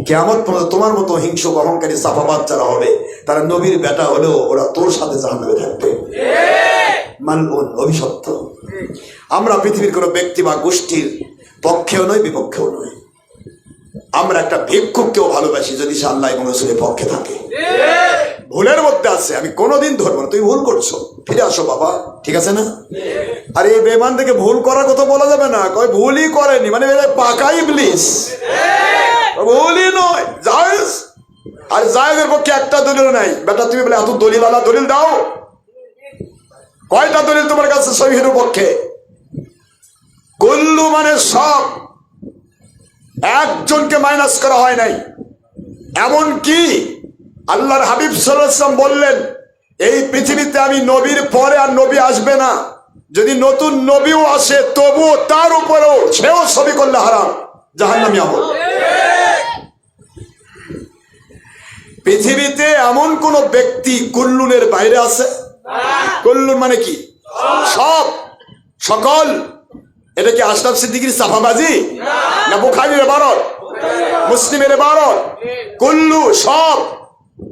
কিয়ামত পর্যন্ত তোমার মতো হিংসুক অহংকারী চাপাবাজ যারা হবে তারা নবীর বেটা হলেও ওরা তোর সাথে জাহান্নামে থাকবে। মানবুন, অভিশপ্ত। আমরা পৃথিবীর কোনো ব্যক্তি বা গোষ্ঠীর পক্ষেও নয়, বিপক্ষেও নয়। আমরা একটা ভিক্ষুককেও ভালোবাসি যদি সে আল্লাহ এবং রাসূলের পক্ষে থাকে। ভুলের মধ্যে আছে, আমি কোনোদিন ধরবো না, তুমি ভুল করছো, ফিরে আসো বাবা, ঠিক আছে না? আর এই বেমান থেকে ভুল করার কথা বলা যাবে না, কয় ভুলই করেনি, মানে পাকা ইবলিস, ভুলই নয়, জায়েজ। আর জায়েজের পক্ষে একটা দলিল নাই। বেটা তুমি বলে এত দলিল আলা, দলিল দাও, কয়টা দলিল তোমার কাছে সহিহের পক্ষে? কুল্লু মানে সব, একজনকে মাইনাস করা হয় নাই। এমন কি আল্লাহর হাবিব সাল্লাল্লাহু আলাইহি ওয়াসাল্লাম বললেন, এই পৃথিবীতে আমি নবীর পরে আর নবী আসবে না, যদি নতুন নবীও আসে তবুও তার উপরেও সেও ছবি করলে হারাম, জাহান্নামী আমল। পৃথিবীতে এমন কোন ব্যক্তি কুল্লুনের বাইরে আছে? কুল্লুন মানে কি? সব, সকল। এটা কি আশরাফ সিদ্দিকীর সাফাবাজি না বুখারীর ইবারত, মুসলিমের ইবারত? কুল্লু সব,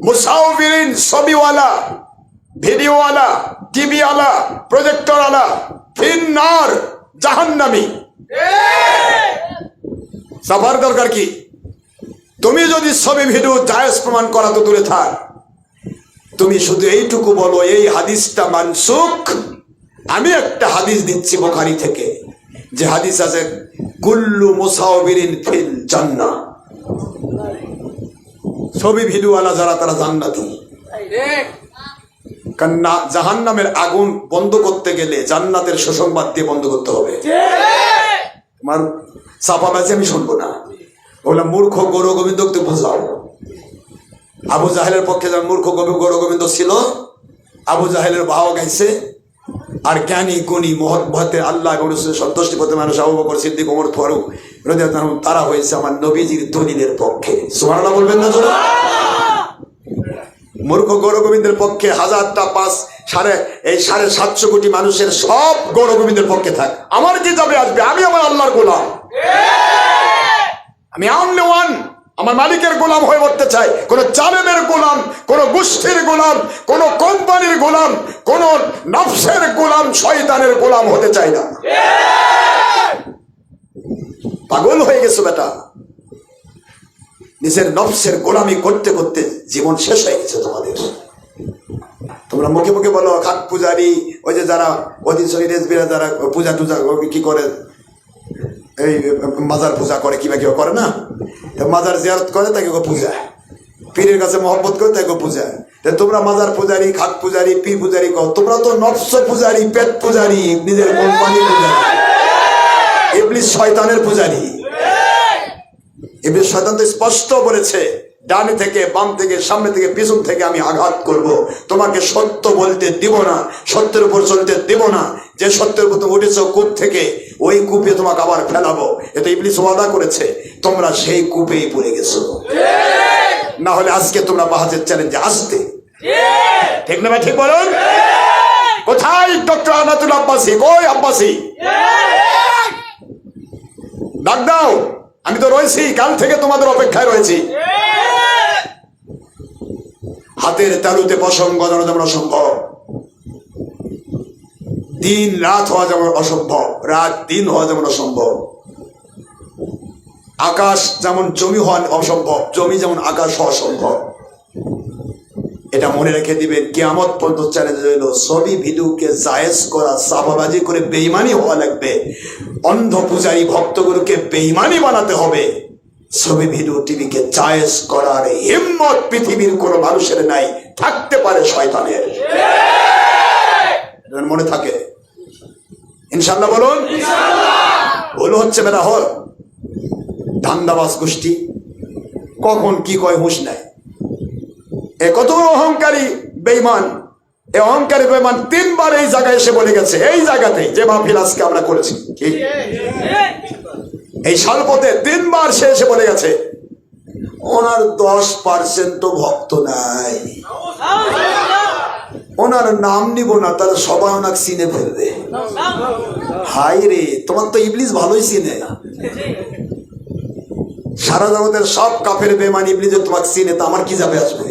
মুসাউবিরিন, ছবিওয়ালা, ভিডিওওয়ালা, টিভিওয়ালা, প্রজেক্টরওয়ালা, ফিন্নার, জাহান্নামী। সাফার দরকার কি? তুমি যদি ছবি ভিডিও জায়েজ প্রমাণ করা তো দূরে থাক, তুমি শুধু এইটুকু বলো এই হাদিসটা মানসুখ। আমি একটা হাদিস দিচ্ছি বুখারী থেকে, যে হাদিস আছে কুল্লু মুসাউবিরিন ফিল জান্নাহ, ছবি ভিডিওওয়ালা যারা তারা জান্নাতি। কারণ জাহান্নামের আগুন বন্ধ করতে গেলে জান্নাতের সুসংবাদ দিয়ে বন্ধ করতে হবে। তোমার চাপাবাজি আমি শুনবো না, ওগুলা মূর্খ গৌর গোবিন্দকে বোঝাও। আবু জাহেলের পক্ষে যারা মূর্খ গৌর গোবিন্দ ছিল, আবু জাহেলের ভাও গাইছে, আর জ্ঞানী গুণী মহৎ আল্লাহ এবং রাসূলের সন্তুষ্টি পথে মানুষ আবু বকর সিদ্দিক, ওমর ফারুক রাদিয়াল্লাহু আনহু, তারা হয়েছে আমার নবীজির দলিলের পক্ষে। সুবহানাল্লাহ বলবেন না জোরে? মূর্খ গৌর গোবিন্দের পক্ষে হাজারটা সাড়ে 750 কোটি মানুষের সব গৌর গোবিন্দের পক্ষে থাক, আমার কি যাবে আসবে? আমি আমার আল্লাহর গোলাম, আমি অনলি ওয়ান, আমার মালিকের গোলাম হয়ে উঠতে চাই। কোন জালেমের গোলাম, কোন গোষ্ঠীর গোলাম, কোন কোম্পানির গোলাম, কোন নফসের গোলাম, শয়তানের গোলাম হতে চাই না। পাগল হয়ে গেছো বেটা, নিজের নফসের গোলামি করতে করতে জীবন শেষ হয়ে গেছে তোমাদের। তোমরা মুখে মুখে বলো খাট পূজারি, ওই যে যারা অধিশরীরা যারা পূজা টুজা কি করে, এই মাজার পূজা করে, কিবা কিবা করে না, মাজার জিয়ারত করে তাকে পূজা, পীরের কাছে মহব্বত করে তাকে পূজা। তোমরা মাজার পূজারি, খাট পূজারি, পীর পূজারি কর, তোমরা তো নফস পূজারি, পেট পূজারি, নিজের কোম্পানি পূজারি, ইবলিস শয়তানের পূজারি। ইবলিস শয়তান তো স্পষ্ট বলেছে, ডানে থেকে বাম থেকে সামনে থেকে পিছন থেকে আমি আঘাত করব, তোমাকে সত্য বলতে দিব না, সত্যের উপর চলতে দিব না, যে সত্যের উপর তুমি উঠেছ কূপ থেকে ওই কূপে তোমাকে আবার ফেলাবো। এটা ইবলিস ওয়াদা করেছে, তোমরা সেই কূপেই পড়ে গেছো। না হলে আজকে তোমরা বাহাজের চ্যালেঞ্জে আসতে, ঠিক না ভাই? ঠিক বলুন, কোথায় ডক্টর আনাতুল আব্বাসী? কই আব্বাসী? ডাক দাও, আমি তো রয়েছি, কাল থেকে তোমাদের অপেক্ষায় রয়েছি। হাতের তালুতে পশম গজানো যেমন অসম্ভব, দিন রাত হওয়া যেমন অসম্ভব, রাত দিন হওয়া যেমন অসম্ভব, আকাশ যেমন জমি হওয়া অসম্ভব, জমি যেমন আকাশ হওয়া সম্ভব। এটা মনে রেখে দিবেন, কিয়ামত পর্যন্ত চ্যালেঞ্জ রইল। ছবি ভিডিওকে জায়েজ করা, সাফাবাজি করে বেঈমানি হওয়া লাগবে, অন্ধ পূজারী ভক্তগুলোকে বেঈমানি বানাতে হবে। ছবি ভিডিও টিভিকে জায়েজ করার হিম্মত পৃথিবীর কোন মানুষের নাই, থাকতে পারে শয়তানের। মনে থাকে ইনশাআল্লাহ বলুন। ভুল হচ্ছে বেটা হল, ধান্দাবাজ গোষ্ঠী কখন কি কয় হুঁশ নাই। এ কত অহংকারী বেঈমান, এই অহংকারী বেঈমান 3 বার এই জায়গায় এসে বলে গেছে, এই জায়গাতে যে মাহফিল আজকে আমরা করেছি, ঠিক এই স্বল্পতে 3 বার সে এসে বলে গেছে ওনার 10% ভক্ত নাই, ওনার নাম নিব না, তারা সবাই ওনাকে চিনে ফেলবে। হাই রে, তোমার তো ইবলিস ভালোই চিনে, সারা জগতের সব কাফের বেঈমান ইবলিস তোমাকে চিনে, তো আমার কি যাবে আসবে?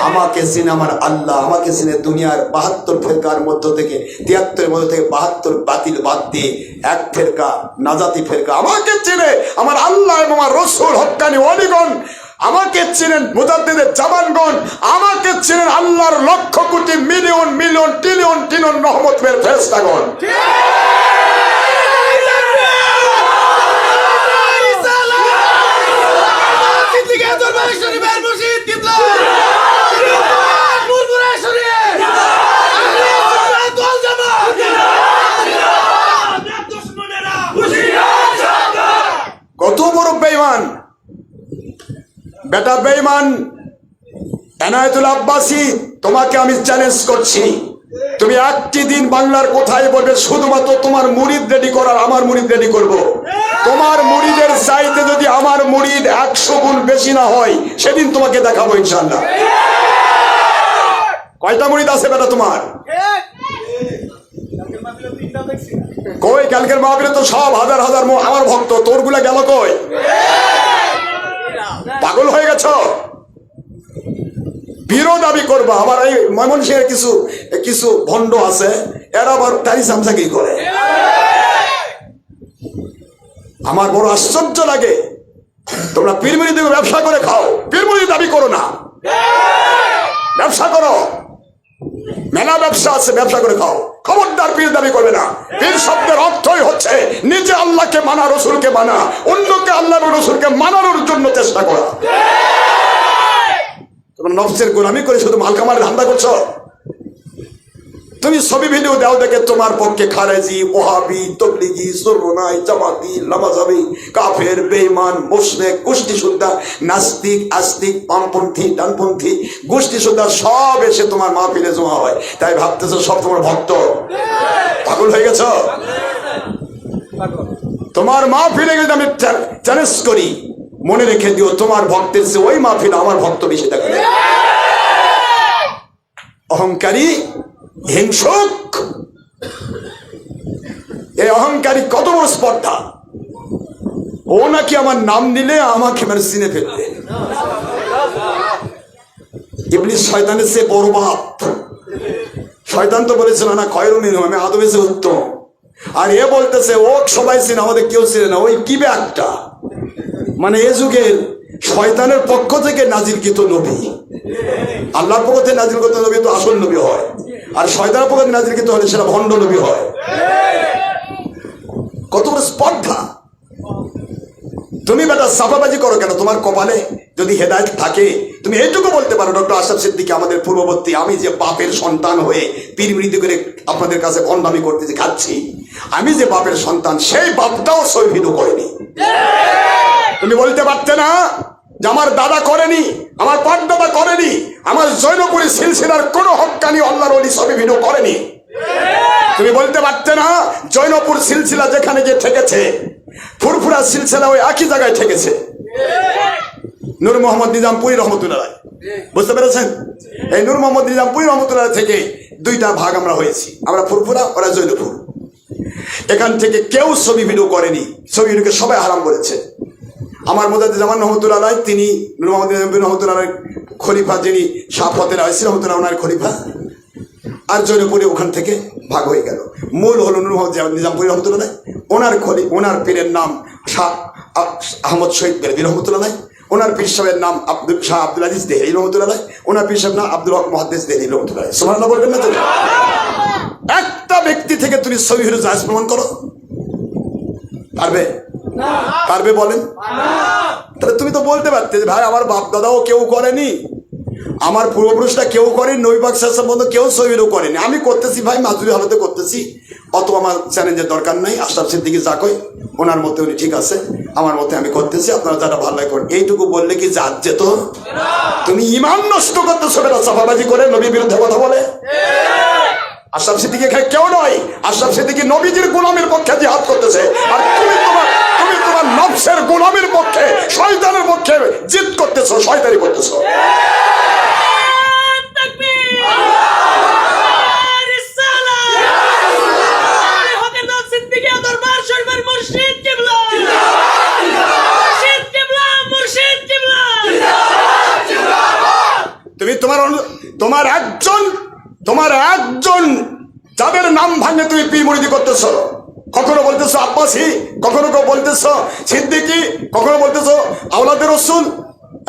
আমাকে চিনে আমার আল্লাহ, আমাকে চিনে দুনিয়ার 72 ফেরকার মধ্য থেকে 73 মধ্য থেকে 72 বাতিল বাদ দিয়ে এক ফেরকা নাজাতি ফেরকা আমাকে চিনে আমার আল্লাহ এবং আমার রসুল হক্কানি ওয়ালিগণ, আমাকে চেনেন মুজাদ্দিদের জামানগণ, আমাকে চেনেন আল্লাহর lakh crore million million trillion trillion রহমতের ফেরেশতাগণ। কত বড় বেঈমান বেটা, বেঈমান এনায়েতুল আব্বাসী, তোমাকে আমি চ্যালেঞ্জ করছি, তুমি একটি দিন বাংলার কোথায় বলবে শুধুমাত্র তোমার মুরিদ রেডি করার, আমার মুরিদ রেডি করব। তোমার মুরিদের চাইতে যদি আমার মুরিদ 100 গুণ বেশি না হয় সেদিন তোমাকে দেখাবো ইনশাআল্লাহ। কয়টা মুরিদ আছে বেটা তোমার? কই কালকের মাহফিলে তো সব হাজার হাজার আমার ভক্ত, তোরগুলা গেল কই? পাগল হয়ে গেছ? বীরও দাবি করবা। আবার এই ময়মনসিংহের কিছু কিছু ভণ্ড আছে, এরা আবার তারি সামসাকি করে। আমার বড় আশ্চর্য লাগে, তোমরা পীরমুড়ি দিয়ে ব্যবসা করে খাও, পীরমুড়ি দাবি করো না। ব্যবসা করো, মেলা ব্যবসা আছে, ব্যবসা করে খাও, খবরদার পীর দাবি করবে না। পীর শব্দের অর্থই হচ্ছে নিজে আল্লাহকে মানা, রসুলকে মানা, অন্যকে আল্লাহ রসুলকে মানানোর জন্য চেষ্টা করা। তোমরা নফসের গোলামি করে শুধু মাল কামারের ধান্দা করছো। তুমি ছবি ভিডিও দাও দেখে তোমার পক্ষে খারেজি, ওহাবি, তবলিগি, সরবনাই, জামাতি, লামাজাবি, কাফের, বেঈমান, মুশরিক, গোষ্ঠী সুদ্ধা, নাস্তিক, আস্তিক, বামপন্থী, ডানপন্থী, গোষ্ঠী সুদ্ধা সব এসে তোমার মাহফিলে জমা হয়। তাই ভাবতেছো সব তোমার ভক্ত। পাগল হয়ে গেছ? তোমার মাহফিলে যদি আমি চ্যালেঞ্জ করি, মনে রেখে দিও তোমার ভক্তের চেয়ে ওই মাহফিলে আমার ভক্ত বেশি দেখা যায়। অহংকারী, হিংসুক, এই অহংকারী কত বড় স্পর্ধা। ও নাকি আমার নাম নিলে আমাকে মানে চিনে ফেলবে। ইবলিস শয়তানের চেয়ে বড় বাপ। শয়তান তো বলেছিল না খয়রুম মিনহুম, আমি আদমের চেয়ে উত্তম। আর এ বলতেছে ও সবাই চিনে, আমাদের কেউ চিনে না। ওই কি একটা মানে এ যুগের শয়তানের পক্ষ থেকে নাজিলকৃত নবী, আল্লাহর পক্ষ থেকে নাজিলকৃত নবী তো আসল নবী হয়, আর শয়তানের পক্ষ থেকে নাজিলকৃত হলে সেটা ভণ্ড নবী হয়। কত বড় স্পর্ধা। তুমি বেটা সাফাবাজি করো কেন? তোমার কপালে যদি হেদায়েত থাকে তুমি এইটুকু বলতে পারো, ডক্টর আশরাফ সিদ্দিকী আমাদের পূর্ববর্তী, আমি যে বাপের সন্তান হয়ে পীর মুরিদি করে আপনাদের কাছে ভণ্ডামি করতেছি, খাচ্ছি, আমি যে বাপের সন্তান সেই বাপটাও সই ভিডিও করেনি। তুমি বলতে পারতে না যে আমার দাদা করেনি, আমার পাটদাদা করেনি, আমার জৈনপুরী সিলসিলার কোন হক্কানি আল্লাহর ওলি ছবি ভিডিও করেনি। তুমি বলতে পারতে না জৈনপুর সিলসিলা যেখানে যে ঠেকেছে, ফুরফুরা সিলসিলা ওই একই জায়গায় ঠেকেছে। নূর মোহাম্মদ নিজামপুরী রহমতুল্লাহ, বুঝতে পেরেছেন? এই নূর মোহাম্মদ নিজামপুরী রহমতুল্লাহ থেকে দুইটা ভাগ আমরা হয়েছি, আমরা ফুরফুরা, ওরা জৈনপুর। এখান থেকে কেউ ছবি ভিডিও করেনি, ছবি ভিডিওকে সবাই হারাম বলেছে। আমার মুজাদ্দিদ জামান রহমতুল্লাহ, তিনি নূর মোহাম্মদ নিজামপুরী রহমতুল্লাহ খলিফা, যিনি শাহ ফতেহ আলী রহমতুল্লাহ ওনার খলিফা, আর জৈনপুরে ওখান থেকে ভাগ হয়ে গেল। মূল হলো নূর মোহাম্মদ নিজামপুরী রহমতুল্লাহ, ওনার পীরের নাম শাহ আহমদ শহীদ বেরবি রহমতুল্লাহ, ওনার পীর সাহেবের নাম শাহ আব্দুল আজিজ দেহরি রহমতুল্লাহ, ওনার পীর সাহেব নাম আব্দুল হক মুহাদ্দিস দেহরি রহমতুল্লাহ। সুবহানাল্লাহ বলবেন না? তুমি একটা ব্যক্তি থেকে তুমি সহিহ জায়েজ প্রমাণ করো, পারবে? পারবে বলেন? তাহলে তুমি তো বলতে পারতে যে ভাই আমার বাপ দাদাও কেউ করেনি, আমার পূর্বপুরুষরা কেউ করেনি, নবী পাক সাল্লাল্লাহু আলাইহি ওয়াসাল্লাম কেউ সহিহ করেনি, আমি করতেছি ভাই মাজুরি হালতে করতেছি, অত আমার চ্যালেঞ্জের দরকার নাই। আশরাফ সিদ্দিকী যা কয় ওনার মতে উনি ঠিক আছে, আমার মতে আমি করতেছি, আপনারা যারা ভালো লাগে করেন। এইটুকু বললে কি জাত যেত? তুমি ইমান নষ্ট করতেছো বেটা, সাফাবাজি করে নবীর বিরুদ্ধে কথা বলে। আশরাফ সিদ্দিকী এখানে কেউ নয়, আশরাফ সিদ্দিকী নবীজির গোলামের পক্ষে জিহাদ করতেছে, আর তুমি তোমার নফসের গোলামের পক্ষে, শয়তানের পক্ষে জিদ করতেছো, শয়তানি করতেছো। তুমি তোমার তোমার একজন যাদের নাম ভাঙে তুমি পীর মুরিদি করতেছ, কখনো বলতেছো আব্বাসী, কখনো বলতেছো সিদ্দিকী, কখনো বলতেছো আওলাদে রসুল।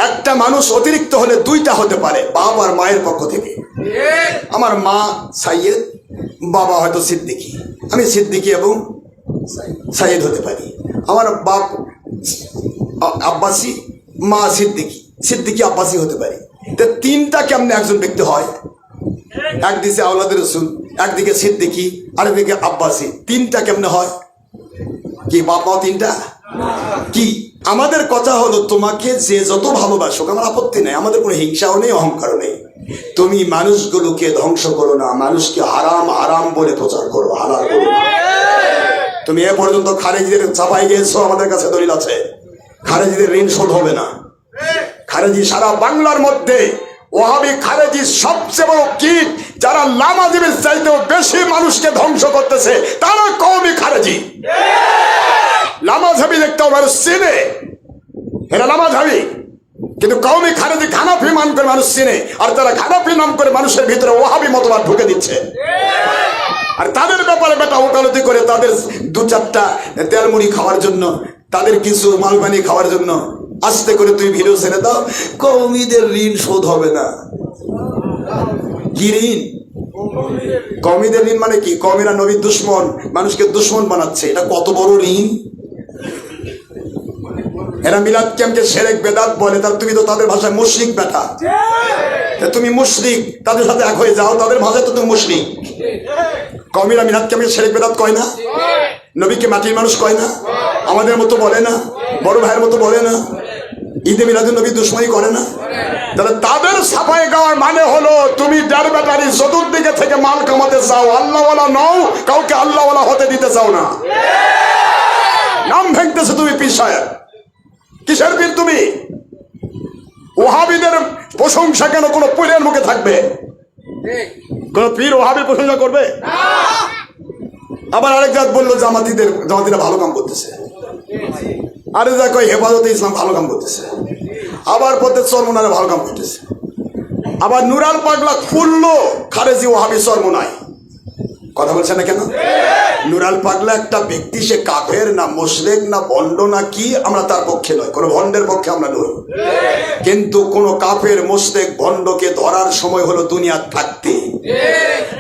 একটা মানুষ অতিরিক্ত হলে দুইটা হতে পারে, বাপ আর মায়ের পক্ষ থেকে। আমার মা সাইয়েদ, বাবা হয়তো সিদ্দিকী, আমি সিদ্দিকী এবং সাইয়েদ হতে পারি। আমার বাপ আব্বাসী, মা সিদ্দিকী আব্বাসী হতে পারি। তো তিনটা কেমনে একজন ব্যক্তি হয়? একদিকে আওলাদে রসুল, একদিকে সিদ্দিকী, আরেকদিকে আব্বাসী। তিনটা কেমনে হয়? কি বাপ মা তিনটা? কি আমাদের কথা হলো, তোমাকে যে যত ভালোবাসুক আমার আপত্তি নেই, আমাদের কোনো হিংসাও নেই, অহংকারও নেই। তুমি মানুষগুলোকে ধ্বংস করো না, মানুষকে হারাম হারাম বলে প্রচার করো, হালাল করো না। তুমি এ পর্যন্ত খারেজিদের চাপাই গিয়েছো, আমাদের কাছে দলিল আছে। খারেজিদের ঋণ শোধ হবে না। খারেজি সারা বাংলার মধ্যে ওয়াহাবি খারেজি সবচেয়ে বড় কীট, যারা লামাজীবের চাইতেও বেশি মানুষকে ধ্বংস করতেছে, তারা কওমি খারেজি। লামাঝাবি দেখতেও মানুষ চিনে, এরা লামাঝাবি, কিন্তু কওমি খারেজি খানাফি নাম করে মানুষ চিনে, আর তারা খানাফি নাম করে মানুষের ভিতরে ওয়াহাবি মতবাদ ঢুকে দিচ্ছে। আর তাদের ব্যাপারে বেটা ওকালতি করে, তাদের দু চারটা তেলমুড়ি খাওয়ার জন্য, তাদের কিছু মালবানি খাওয়ার জন্য আস্তে করে তুই ভিডিও ছেড়ে দাও, কওমিদের ঋণ শোধ হবে না। কি ঋণ? কওমিদের ঋণ মানে কি? কওমিরা নবীর দুশ্মন, মানুষকে দুশ্মন বানাচ্ছে, এটা কত বড় ঋণ। এরা মিলাদ ক্যাম্পকে শিরক বেদাত বলে, তার তুমি তো তাদের ভাষায় মুশরিক বেটা। তুমি মুশরিক, তাদের সাথে এক হয়ে যাও, তাদের ভাষায় তো তুমি মুশরিক। কওমিরা মিলাদ ক্যাম্পকে শিরক বেদাত কয় না, নবীকে মাটির মানুষ কয় না, আমাদের মতো বলে না, বড় ভাইয়ের মতো বলে না, ঈদে মিলাদুন নবী দুশ্মনী করে না। তাহলে তাদের সাফাই গাওয়ার মানে হলো, তুমি যার ব্যাটারি চতুর্দিকে থেকে মাল কামাতে চাও, আল্লাহওয়ালা নও, কাউকে আল্লাহওয়ালা হতে দিতে চাও না। নাম ভেঙতেছে তুমি পীর সাহেব। কিসের পীর তুমি? ওয়াহাবিদের প্রশংসা কেন কোনো পীরের মুখে থাকবে? কোন পীর ওয়াহাবির প্রশংসা করবে? আবার আরেক জাত বললো জামাতিরা ভালো কাম করতেছে, আরে যা কয় হেফাজতে ইসলাম ভালো কাম করতেছে, আবার পথে চরমোনারে ভালো কাম করতেছে। আবার নুরাল পাগলা খুললো খারেজি ওয়াহাবি চরমোনায়। কথা বলছে না কেন? নুরাল পাগলা একটা ব্যক্তি, সে কাফের না মুশরিক না ভণ্ড না কি, আমরা তার পক্ষে নয়, কোনো ভণ্ডের পক্ষে আমরা নই। কিন্তু কোন কাফের মুশরিক ভণ্ডকে ধরার সময় হলো দুনিয়ার থাকতে।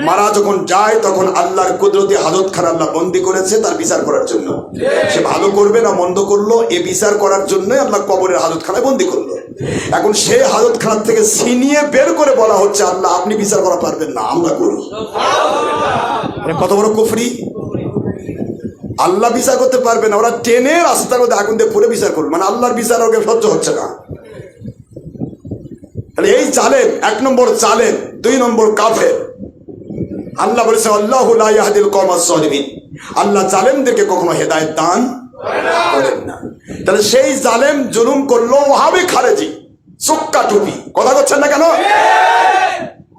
মারা যখন যায় তখন আল্লাহর কুদরতি হাজতখানা আল্লাহ বন্দি করেছে তার বিচার করার জন্য। সে ভালো করবে না মন্দ করলো, এ বিচার করার জন্য আল্লাহ কবরের হাজতখানায় বন্দি করলো। এখন সে হাজতখানা থেকে ছিনিয়ে বের করে বলা হচ্ছে, আল্লাহ আপনি বিচার করা পারবেন না, আমরা করি। কত বড় কুফরি! আল্লাহ বিচার করতে পারবে না, ওরা টেনে রাস্তার মধ্যে আগুন দিয়ে পুরে বিচার করবে, মানে আল্লাহর বিচার ওকে সহ্য হচ্ছে না। এই জালেম, এক নম্বর জালেম, দুই নম্বর কাফের। আল্লাহ বলেছে আল্লাহু লা ইয়াহদিল কওমাজ জালিমিন, আল্লাহ জালেমদেরকে কখনো হেদায়েত দান করেন না। তাহলে সেই জালেম জুলুম করলো ওয়াহাবি খারেজি, চোক্কা টুপি। কথা বলছেন না কেন?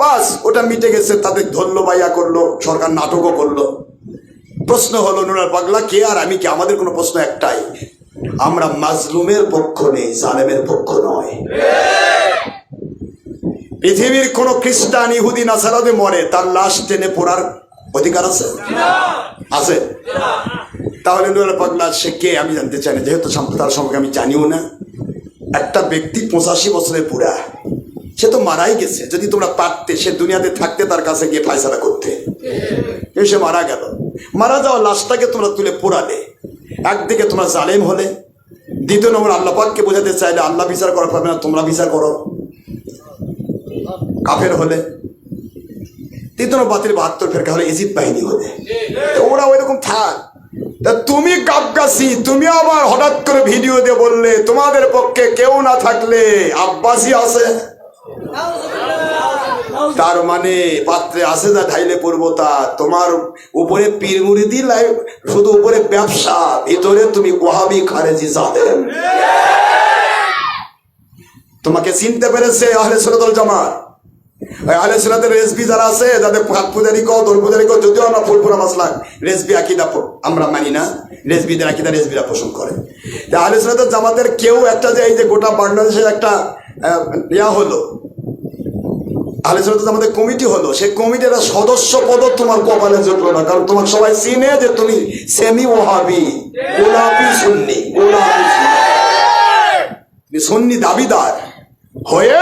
বাস ওটা মিটে গেছে, তাদের ধরলো বাইয়া করলো, সরকার নাটকও করলো। প্রশ্ন হলো নুরাল পাগলা কে আর আমি কে? আমাদের কোনো প্রশ্ন একটাই, আমরা মাজলুমের পক্ষ নেই, জালেমের পক্ষ নয়। পৃথিবীর কোন খ্রিস্টান ইহুদি নাসারাতে মরে, তার লাশ টেনে পোড়ার অধিকার আছে? আছে? তাহলে নুরাল পাগলা সে কে আমি জানতে চাই না, যেহেতু তার সম্পর্কে আমি জানিও না। একটা ব্যক্তি 85 বছরের বুড়া, সে তো মারাই গেছে। যদি তোমরা পারতে, সে দুনিয়াতে থাকতে তার কাছে গিয়ে ফায়সালা করতে। সে মারা গেল, মারা যাওয়া লাশটাকে তোমরা তুলে পোড়ালে, একদিকে তোমরা জালেম হলে, দ্বিতীয় নম্বর আল্লাহ পাককে বোঝাতে চাইলে আল্লাহ বিচার করা পারবে না, তোমরা বিচার করো। কাফের হলে, তৃতীয় নম্বর বাতিল 72 ফেরকা হলে, ইজিদ বাহিনী হলে, ওরা ওইরকম থাক। তা তুমি গাবগাছি, তুমি আবার হঠাৎ করে ভিডিও দিয়ে বললে তোমাদের পক্ষে কেউ না থাকলে আব্বাসী আছে। তার মানে পাত্রে আছে যা ঢাইলে পড়বো তা। তোমার উপরে পীর মুরিদি লাইভ, শুধু উপরে ব্যবসা, ভিতরে তুমি ওয়াহাবি খারেজি জালেম। তোমাকে চিনতে পেরেছে আহলে সুন্নাত ওয়াল জামাত। আহলে সুন্নাতের রেজবি যারা আছে, যাদের হাত পূজারি কো, দর পূজারি কো, যদিও আমরা ফুলপুরা মাসলাক রেজবি আকীদা আমরা মানি না, রেজবিদের আকীদা রেজবিরা পোষণ করে। আহলে সুন্নাত জামাতের কেউ একটা, যে এই যে গোটা বাংলাদেশের একটা ইয়া হলো, আহলে সুন্নাত আমাদের কমিটি হলো, সেই কমিটির সদস্য পদ তোমার কপালে জুটলো না, কারণ তোমার সবাই চিনে যে তুমি সেমি ওয়াহাবি, গোলাপি সুন্নি, গোলাপি সুন্নি, সুন্নি দাবিদার হয়ে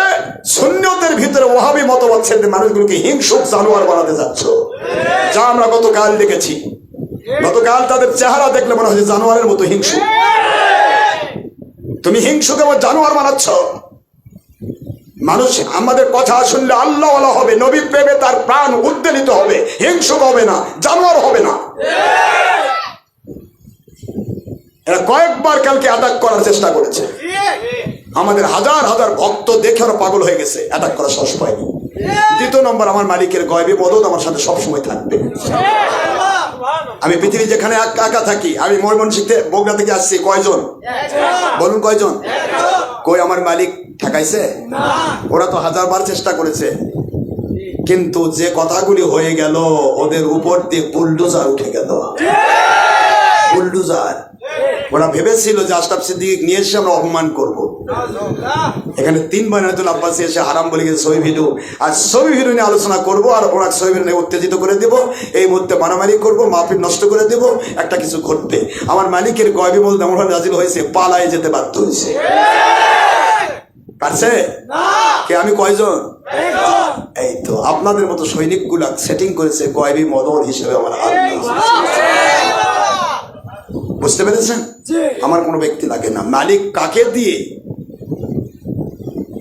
সুন্নতের ভিতরে ওয়াহাবি মতবাদ ছেড়ে মানুষগুলোকে হিংসুক জানোয়ার বানাতে যাচ্ছ, যা আমরা গতকাল দেখেছি। গতকাল তাদের চেহারা দেখলে মনে হচ্ছে জানোয়ারের মতো হিংসুক। তুমি হিংসুক এবং জানোয়ার বানাচ্ছ। মানুষ আমাদের কথা শুনলে আল্লাহ ওয়ালা হবে, নবী প্রেমে তার প্রাণ উদ্বেলিত হবে, হিংসুক হবে না, জানোয়ার হবে না। এরা কয়েকবার কালকে অ্যাটাক করার চেষ্টা করেছে, আমাদের হাজার হাজার ভক্ত দেখে ওরা পাগল হয়ে গেছে, অ্যাটাক করার সাহস পায়নি। দ্বিতীয় নম্বর, আমার মালিকের গয়বী মদত আমার সাথে সবসময় থাকবে। আমি পৃথিবী যেখানে একা থাকি, আমি ময়মনসিংহে বগুড়া থেকে আসছি, কয়জন বলুন, কয়জন? কই আমার মালিক ঠেকাইছে? ওরা তো হাজারবার চেষ্টা করেছে, কিন্তু যে কথাগুলি হয়ে গেল ওদের উপর দিয়ে বুলডোজার উঠে গেল, বুলডোজার। ওরা ভেবেছিল যে আশরাফ সিদ্দিক নিয়ে এসে আমরা অপমান করবো। এখানে 3 বানাতুল আব্বাসী এসে হারাম বলে গেছে ছবি ভিডিও, আর ছবি ভিডিও নিয়ে আলোচনা করবো, আর ওরা ছবি ভিডিও নিয়ে উত্তেজিত করে দেব, এই মুহূর্তে মারামারি করবো, মাহফিল নষ্ট করে দেব, একটা কিছু ঘটবে। আমার মালিকের গয়বী বলতে এমন রাজিল হয়েছে, পালায় যেতে বাধ্য হয়েছে। পারছে কে? আমি কয়জন? এই তো আপনাদের মতো সৈনিক গুলা সেটিং করেছে গয়বী মদত হিসেবে আমার আল্লাহ। বুঝতে পেরেছেন? আমার কোনো ব্যক্তি লাগে না, মালিক কাকে দিয়ে,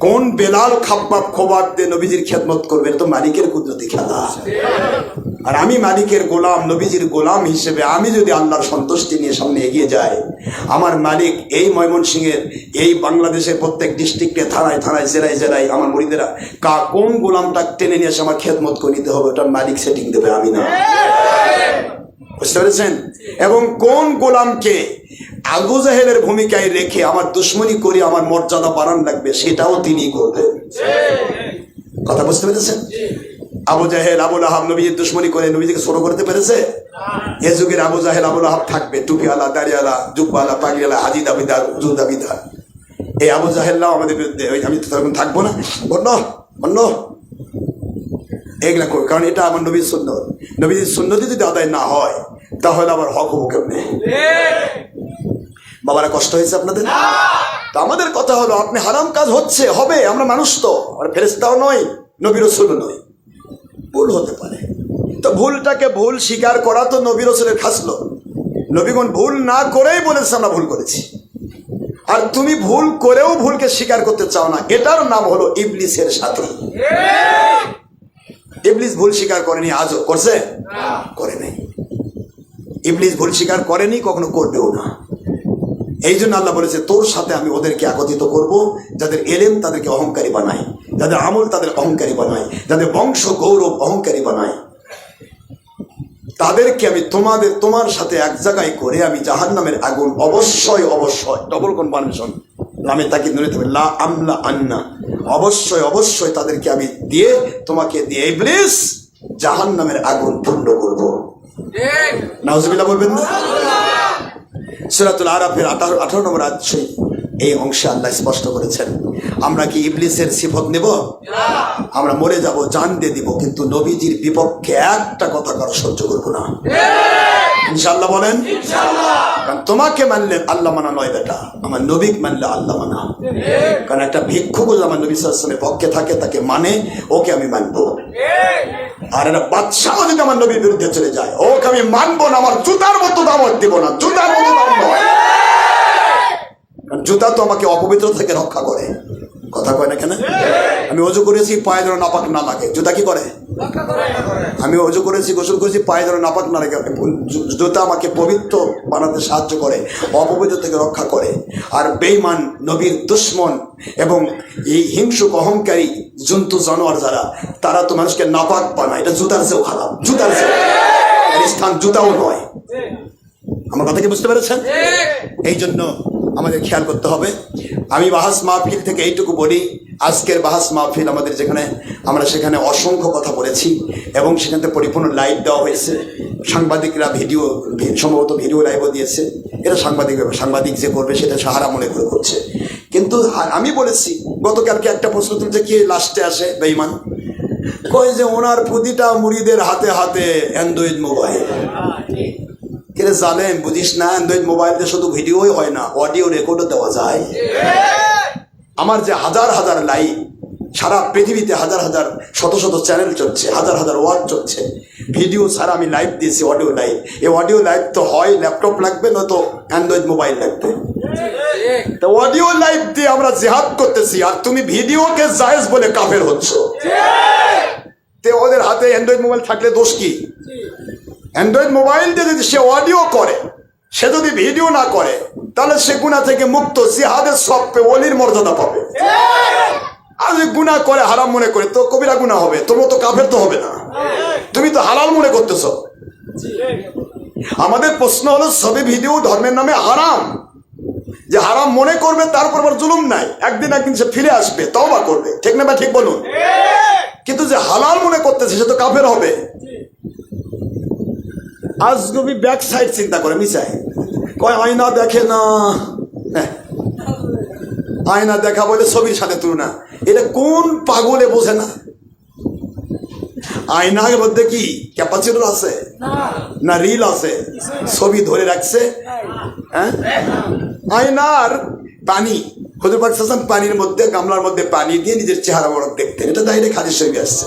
কোন বেলাল খাব্বাব খোবাব দিয়ে নবীজির খেদমত করবে, তো মালিকের কুদরতি খেলা। আর আমি মালিকের গোলাম, নবীজির গোলাম হিসেবে আমি যদি আল্লাহর সন্তুষ্টি নিয়ে সামনে এগিয়ে যাই, আমার মালিক এই ময়মনসিংহের, এই বাংলাদেশের প্রত্যেক ডিস্ট্রিক্টে, থানায় থানায়, জেলায় জেলায় আমার মুরিদেরা কোন গোলামটা টেনে নিয়ে এসে আমার খেদমত করে নিতে হবে, ওটা মালিক সেটিং দেবে, আমি না। বুঝতে পেরেছেন? এবং কোন গোলামকে আবু জাহেলের ভূমিকায় রেখে আমার দুশ্মনী করে আমার মর্যাদা বাড়ান লাগবে, সেটাও তিনি করবেন। কথা বুঝতে পেরেছেন? আবু জাহেল, আবুল আহাব নবীজির দুশ্মনী করে নবীজিকে ছোট করতে পেরেছে? এ যুগের আবু জাহেল, আবুল আহাব থাকবে, টুপিওয়ালা, দাড়িওয়ালা, জুব্বাওয়ালা, পাগড়িওয়ালা, হাজি দাবিদার, হুজুর দাবিদার। এই আবু জাহেলরাও আমাদের বিরুদ্ধে, আমি তো তখন থাকবো না, অন্য এগুলা করি, কারণ এটা আমার নবীর সুন্নত। নবীর সুন্নতি যদি আদায় না হয় তাহলে আবার হক হবো কেমনে? বাবারা, কষ্ট হয়েছে আপনাদের? তো আমাদের কথা হলো, আপনি হারাম কাজ হচ্ছে, হবে, আমরা মানুষ তো, আর ফেরেশতাও নয়, নবী রাসূলও নয়, ভুল হতে পারে। তো ভুলটাকে ভুল স্বীকার করা তো নবী রাসূলের খাসলো। নবীগণ ভুল না করেই বলেছে আমরা ভুল করেছি, আর তুমি ভুল করেও ভুলকে স্বীকার করতে চাও না, এটার নাম হলো ইবলিসের সাথী। ইবলিস ভুল স্বীকার করেনি, আজও করছে? করে নাই। ইবলিস ভুল স্বীকার করেনি, কখনো করবেও না। এই জন্য আল্লাহ বলেছে, তোর সাথে আমি ওদেরকে একত্রিত করব, যাদের এলেম তাদেরকে অহংকারী বানায়, যাদের আমল তাদের অহংকারী বানায়, যাদের বংশ গৌরব অহংকারী বানায়, তাদেরকে আমি তোমার সাথে এক জায়গায় করে আমি জাহান্নামের আগুন অবশ্যই ডবল কনফার্মেশন, নামে তাকে নুরে থাকবে, লা আমলা আন্না, অবশ্যই তাদেরকে আমি দিয়ে, তোমাকে দিয়ে ইবলিস জাহান্নামের আগুন পূর্ণ করব। নাউজুবিল্লাহ বলবেন না? সূরাতুল আরাফের 18 নম্বর আয়াত এই অংশে আল্লাহ স্পষ্ট করেছেন, আমরা কি ইবলিসের সিফত নেব? আমরা মরে যাব, জান দিয়ে দিব, কিন্তু নবীজির বিপক্ষে একটা কথা কারো সহ্য করবো না, ইনশাআল্লাহ বলেন। কারণ তোমাকে মানলে আল্লাহ মানা নয় বেটা, আমার নবী মানলে আল্লাহ মানা। কারণ একটা ভিক্ষুক আমার নবী সাল্লাল্লাহু আলাইহি ওয়াসাল্লামের পক্ষে থাকে, তাকে মানে, ওকে আমি মানবো। আর একটা বাদশাহ যদি আমার নবীর বিরুদ্ধে চলে যায়, ওকে আমি মানবো না, আমার জুতার মতো দামত দিব না, জুতার মতো দাম নয়। জুতা তো আমাকে অপবিত্র থেকে রক্ষা করে, কথা কয় না কেন? আমি অজু করেছি, পায়ে যেন নাপাক না লাগে, জুতা কি করে? আমি অজু করেছি, গোসল করেছি, পায়ে যেন নাপাক না লাগে, জুতা আমাকে পবিত্র বানাতে সাহায্য করে, অপবিত্র থেকে রক্ষা করে। আর বেঈমান, নবীর দুশমন এবং এই হিংসুক অহংকারী জন্তু জানোয়ার যারা, তারা তো মানুষকে নাপাক বানায়, এটা জুতার চেয়েও খারাপ, জুতার চেয়েও, স্থান জুতাও নয়। আমার কথা কি বুঝতে পেরেছেন? এই জন্য আমাদের খেয়াল করতে হবে। আমি বাহাস মাহফিল থেকে এইটুকু বলি, আজকের বাহাস মাহফিল আমাদের যেখানে, আমরা সেখানে অসংখ্য কথা বলেছি এবং সেখান থেকে পরিপূর্ণ লাইভ দেওয়া হয়েছে। সাংবাদিকরা সম্ভবত ভিডিও লাইভও দিয়েছে। এটা সাংবাদিক যে করবে সেটা সাহারা মনে করে করছে। কিন্তু আমি বলেছি, গতকালকে একটা প্রশ্ন তুলছে, কি লাস্টে আসে বেঈমান, কই যে ওনার প্রতিটা মুরিদের হাতে হাতে অ্যান্ড্রয়েড মোবাইল। কিন্তু জানেন, বুঝিস না, অ্যান্ড্রয়েড মোবাইল দিয়ে শুধু ভিডিওই হয় না, অডিও রেকর্ডও দেওয়া যায়। আমার যে হাজার হাজার লাইভ, সারা পৃথিবীতে হাজার হাজার শত শত চ্যানেল চলছে, হাজার হাজার ওয়ার্ড চলছে, ভিডিও ছাড়া আমি লাইভ দিয়েছি, অডিও লাইভ। এই অডিও লাইভ তো হয় ল্যাপটপ লাগবে, নয়তো অ্যান্ড্রয়েড মোবাইল লাগবে। তো অডিও লাইভ দিয়ে আমরা জিহাদ করতেছি, আর তুমি ভিডিওকে জায়েজ বলে কাফের হচ্ছ। তে ওদের হাতে অ্যান্ড্রয়েড মোবাইল থাকলে দোষ কি? অ্যান্ড্রয়েড মোবাইল দিয়ে যদি সে অডিও করে, সে যদি ভিডিও না করে, তাহলে সে গুনাহ থেকে মুক্ত, জিহাদের সব পেয়ে ওলির মর্যাদা পাবে। আর যদি গুনাহ করে হারাম মনে করে, তো কবিরা গুনাহ হবে, তোমরা তো কাফের তো হবে না, তুমি তো হালাল মনে করতেছ। আমাদের প্রশ্ন হলো, সবই ভিডিও ধর্মের নামে হারাম। যে হারাম মনে করবে তারপর আবার জুলুম নাই, একদিন একদিন সে ফিরে আসবে, তওবা করবে, ঠিক না? ঠিক বলুন। কিন্তু যে হালাল মনে করতেছে সে তো কাফের হবে। আজ নবী ব্যাক সাইড চিন্তা করে মিশায়, কয় আয়না দেখে না, আয়না দেখা বলে ছবির সাথে তুলনা। এটা কোন পাগলে বোঝে না? আয়নার মধ্যে কি ক্যাপাসিটর আছে না রিল আছে? ছবি ধরে রাখছে। হ্যাঁ, আয়নার পানি, হুজুর পাক সাল্লাল্লাহু আলাইহি ওয়াসাল্লাম পানির মধ্যে, গামলার মধ্যে পানি দিয়ে নিজের চেহারা মোবারক দেখতেন। এটা ডাইরেক্ট হাদিস শরীফে আসছে।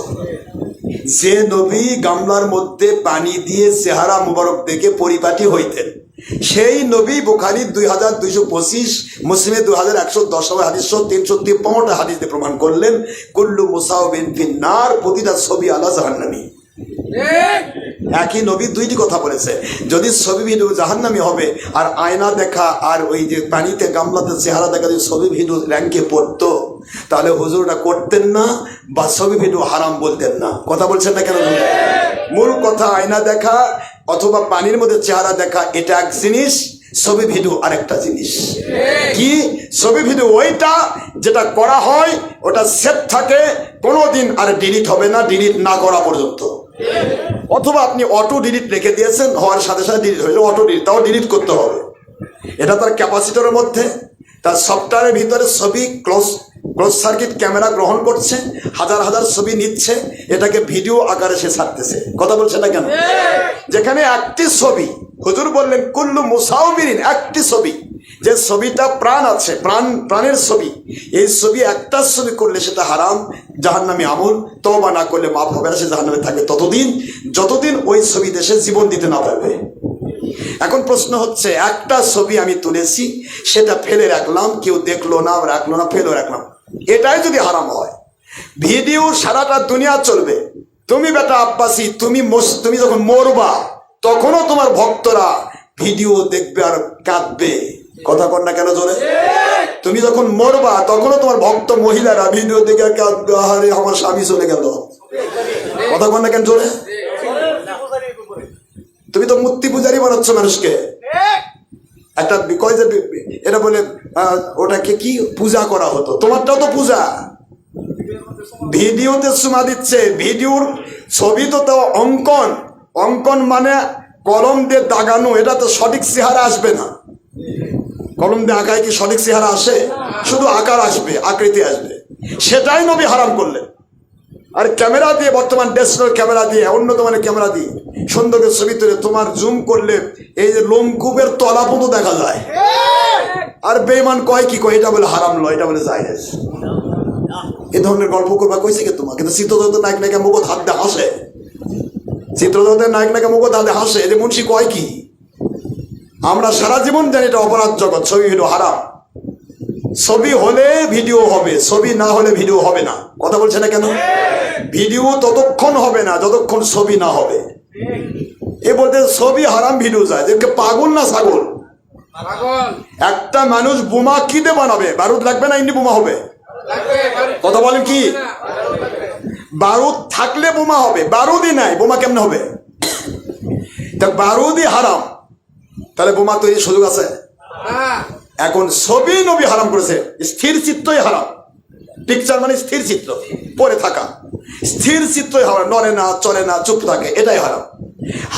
যে নবী গামলার মধ্যে পানি দিয়ে চেহারা মোবারক দেখে পরিপাটি হইতেন, সেই নবী বুখারী 2225, মুসলিমে 2110 হাদিস, 353টা হাদিস দিয়ে প্রমাণ করলেন, কুল্লু মুসাউবিন ফিন্নার, প্রতিটা ছবি আলা জাহান্নামী। একই নবী দুইটি কথা বলেছে। যদি ছবি ভিডিও জাহান্নামী হবে, আর আয়না দেখা আর ওই যে পানিতে গামলাতে চেহারা দেখা যদি ছবি ভিডিও র্যাঙ্কে পড়তো, তাহলে হুজুরটা করতেন না, বা ছবি ভিডিও হারাম বলতেন না। কথা বলছেন না কেন? মূল কথা, আয়না দেখা অথবা পানির মধ্যে চেহারা দেখা এটা এক জিনিস, ছবি ভিডিও আরেকটা জিনিস। কি? ছবি ভিডিও ওইটা যেটা করা হয়, ওটা সেভ থাকে, কোনোদিন আর ডিলিট হবে না, ডিলিট না করা পর্যন্ত। অথবা আপনি অটো ডিলিট রেখে দিয়েছেন, হওয়ার সাথে সাথে ডিলিট হয়ে, অটো ডিলিট, তাও ডিলিট করতে হবে। এটা তার ক্যাপাসিটরের মধ্যে, তার সফটওয়্যারের ভিতরে ছবি ক্লোজ সার্কিট ক্যামেরা গ্রহণ করছে, হাজার হাজার ছবি নিচ্ছে, এটাকে ভিডিও আকারে সে ছাড়তেছে। কথা বলছে না কেন? যেখানে একটি ছবি, হুজুর বললেন কুল্লু মুসাউবিরিন, একটি ছবি, যে ছবিটা প্রাণ আছে, প্রাণের ছবি, এই ছবি একটা ছবি করলে সেটা হারাম, জাহান্নামী আমল, তওবা না করলে মাফ হবে না, সে জাহান্নামে থাকবে ততদিন যতদিন ওই ছবি দেশে জীবন দিতে না পারবে। এখন প্রশ্ন হচ্ছে, একটা ছবি আমি তুলেছি, সেটা ফেলে রাখলাম, কেউ দেখলো না, রাখলো না, ফেলে রাখলাম, এটাই যদি হারাম হয়, ভিডিও সারাটা দুনিয়া চলবে, তুমি বেটা আব্বাসী, তুমি যখন মরবা, তখনও তোমার ভক্তরা ভিডিও দেখবে আর কাঁদবে। কথা কর না কেন জোরে? তুমি যখন মরবা, তখনও তোমার ভক্ত মহিলারা ভিডিও দেখে কাঁদবে, আরে আমার স্বামী চলে গেল। কথা কর না কেন জোরে? তুমি তো মূর্তি পূজারি বানাচ্ছ মানুষকে। একটা কয় যে এটা বলে ওটাকে কি পূজা করা হতো, তোমারটাও তো পূজা। ভিডিওতে সুমা দিচ্ছে, ভিডিওর ছবি তো তাও অঙ্কন, অঙ্কন মানে কলম দিয়ে দাগানো, এটা তো সঠিক চেহারা আসবে না। কলম দিয়ে আঁকায় কি সঠিক চেহারা আসে? শুধু আকার আসবে, আকৃতি আসবে, সেটাই নবী হারাম করলেন। আর ক্যামেরা দিয়ে, বর্তমান ডিএসএলআর ক্যামেরা দিয়ে, উন্নত মানের ক্যামেরা দিয়ে সুন্দর করে ছবি তুলে তোমার জুম করলে এই যে লোমকূপের তলা পর্যন্ত দেখা যায়। আর বেঈমান কয় কি কয়, এটা বলে হারাম লয়, এটা বলে জায়েজ। এ ধরনের গল্প করবা কইছে কি তোমার? কিন্তু চিত্রজগতের নায়ক নায়িকা মুখ হাত দিয়ে হাসে, চিত্রজগতের নায়ক নায়িকা মুখ হাতে হাসে, যে মুন্সি কয় কি? আমরা সারা জীবন জানি এটা অপরাধ জগৎ, ছবি ভিডিও হারাম। ছবি হলে ভিডিও হবে, ছবি না হলে ভিডিও হবে না। কথা বলছে না কেন? ভিডিও ততক্ষণ হবে না যতক্ষণ ছবি না হবে। এ বলতে ছবি হারাম, ভিডিও যায়। যে পাগল না ছাগল? একটা মানুষ বোমা কি দিয়ে বানাবে? বারুদ লাগবে না এমনি বোমা হবে? কথা বলেন কি? বারুদ থাকলে বোমা হবে, বারুদই নাই, বোমা কেমনে হবে? তা বারুদই হারাম, তাহলে বোমা তৈরির সুযোগ আছে? এখন ছবি নবী হারাম করেছে, স্থির চিত্তই হারাম। পিকচার মানে স্থির চিত্র, পরে থাকা, স্থির চিত্রই হারাম, নড়ে না, চলে না, চুপ থাকে, এটাই হারাম।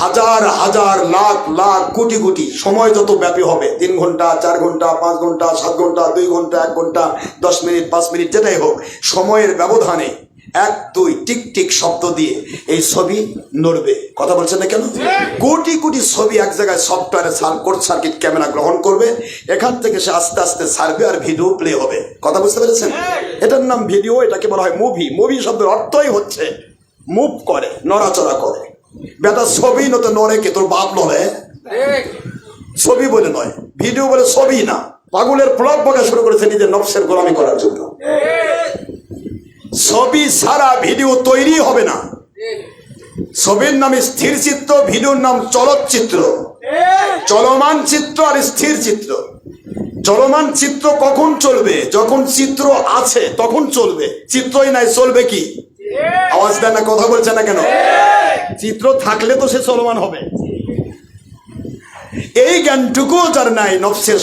হাজার হাজার লাখ লাখ কোটি কোটি সময় যত ব্যাপী হবে, 3 ঘন্টা 4 ঘন্টা 5 ঘন্টা 7 ঘন্টা 2 ঘন্টা 1 ঘন্টা 10 মিনিট 5 মিনিট যেটাই হোক, সময়ের ব্যবধানে 1 2 টিক টিক শব্দ দিয়ে এই ছবি নড়বে। কথা বলছেন না কেন? কোটি কোটি ছবি এক জায়গায় সফটওয়্যারে কোড সার্কিট ক্যামেরা গ্রহণ করবে, এখান থেকে সে আস্তে আস্তে ছাড়বে আর ভিডিও প্লে হবে। কথা বুঝতে পেরেছেন? এটার নাম ভিডিও, এটাকে বলা হয় মুভি। মুভি শব্দের অর্থই হচ্ছে মুভ করে, নড়াচড়া করে। বেটা ছবি নতে নড়ে কে? তোর বাপ নড়ে? ছবি বলে নয়, ভিডিও বলে ছবি না। পাগলের প্লব বকা শুরু করেছে নিজের নফসের গোলামি করার জন্য। ছবি ছাড়া ভিডিও তৈরি হবে না। ছবির নাম স্থির চিত্র, ভিডিওর নাম চলচ্চিত্র। চলমান চিত্র আর স্থির চিত্র। চলমান চিত্র কখন চলবে? যখন চিত্র আছে তখন চলবে, চিত্রই নাই চলবে কি? আওয়াজ দেন না, কথা বলছে না কেন? চিত্র থাকলে তো সে চলমান হবে। এই জ্ঞানটুকু যার নাই, নফসের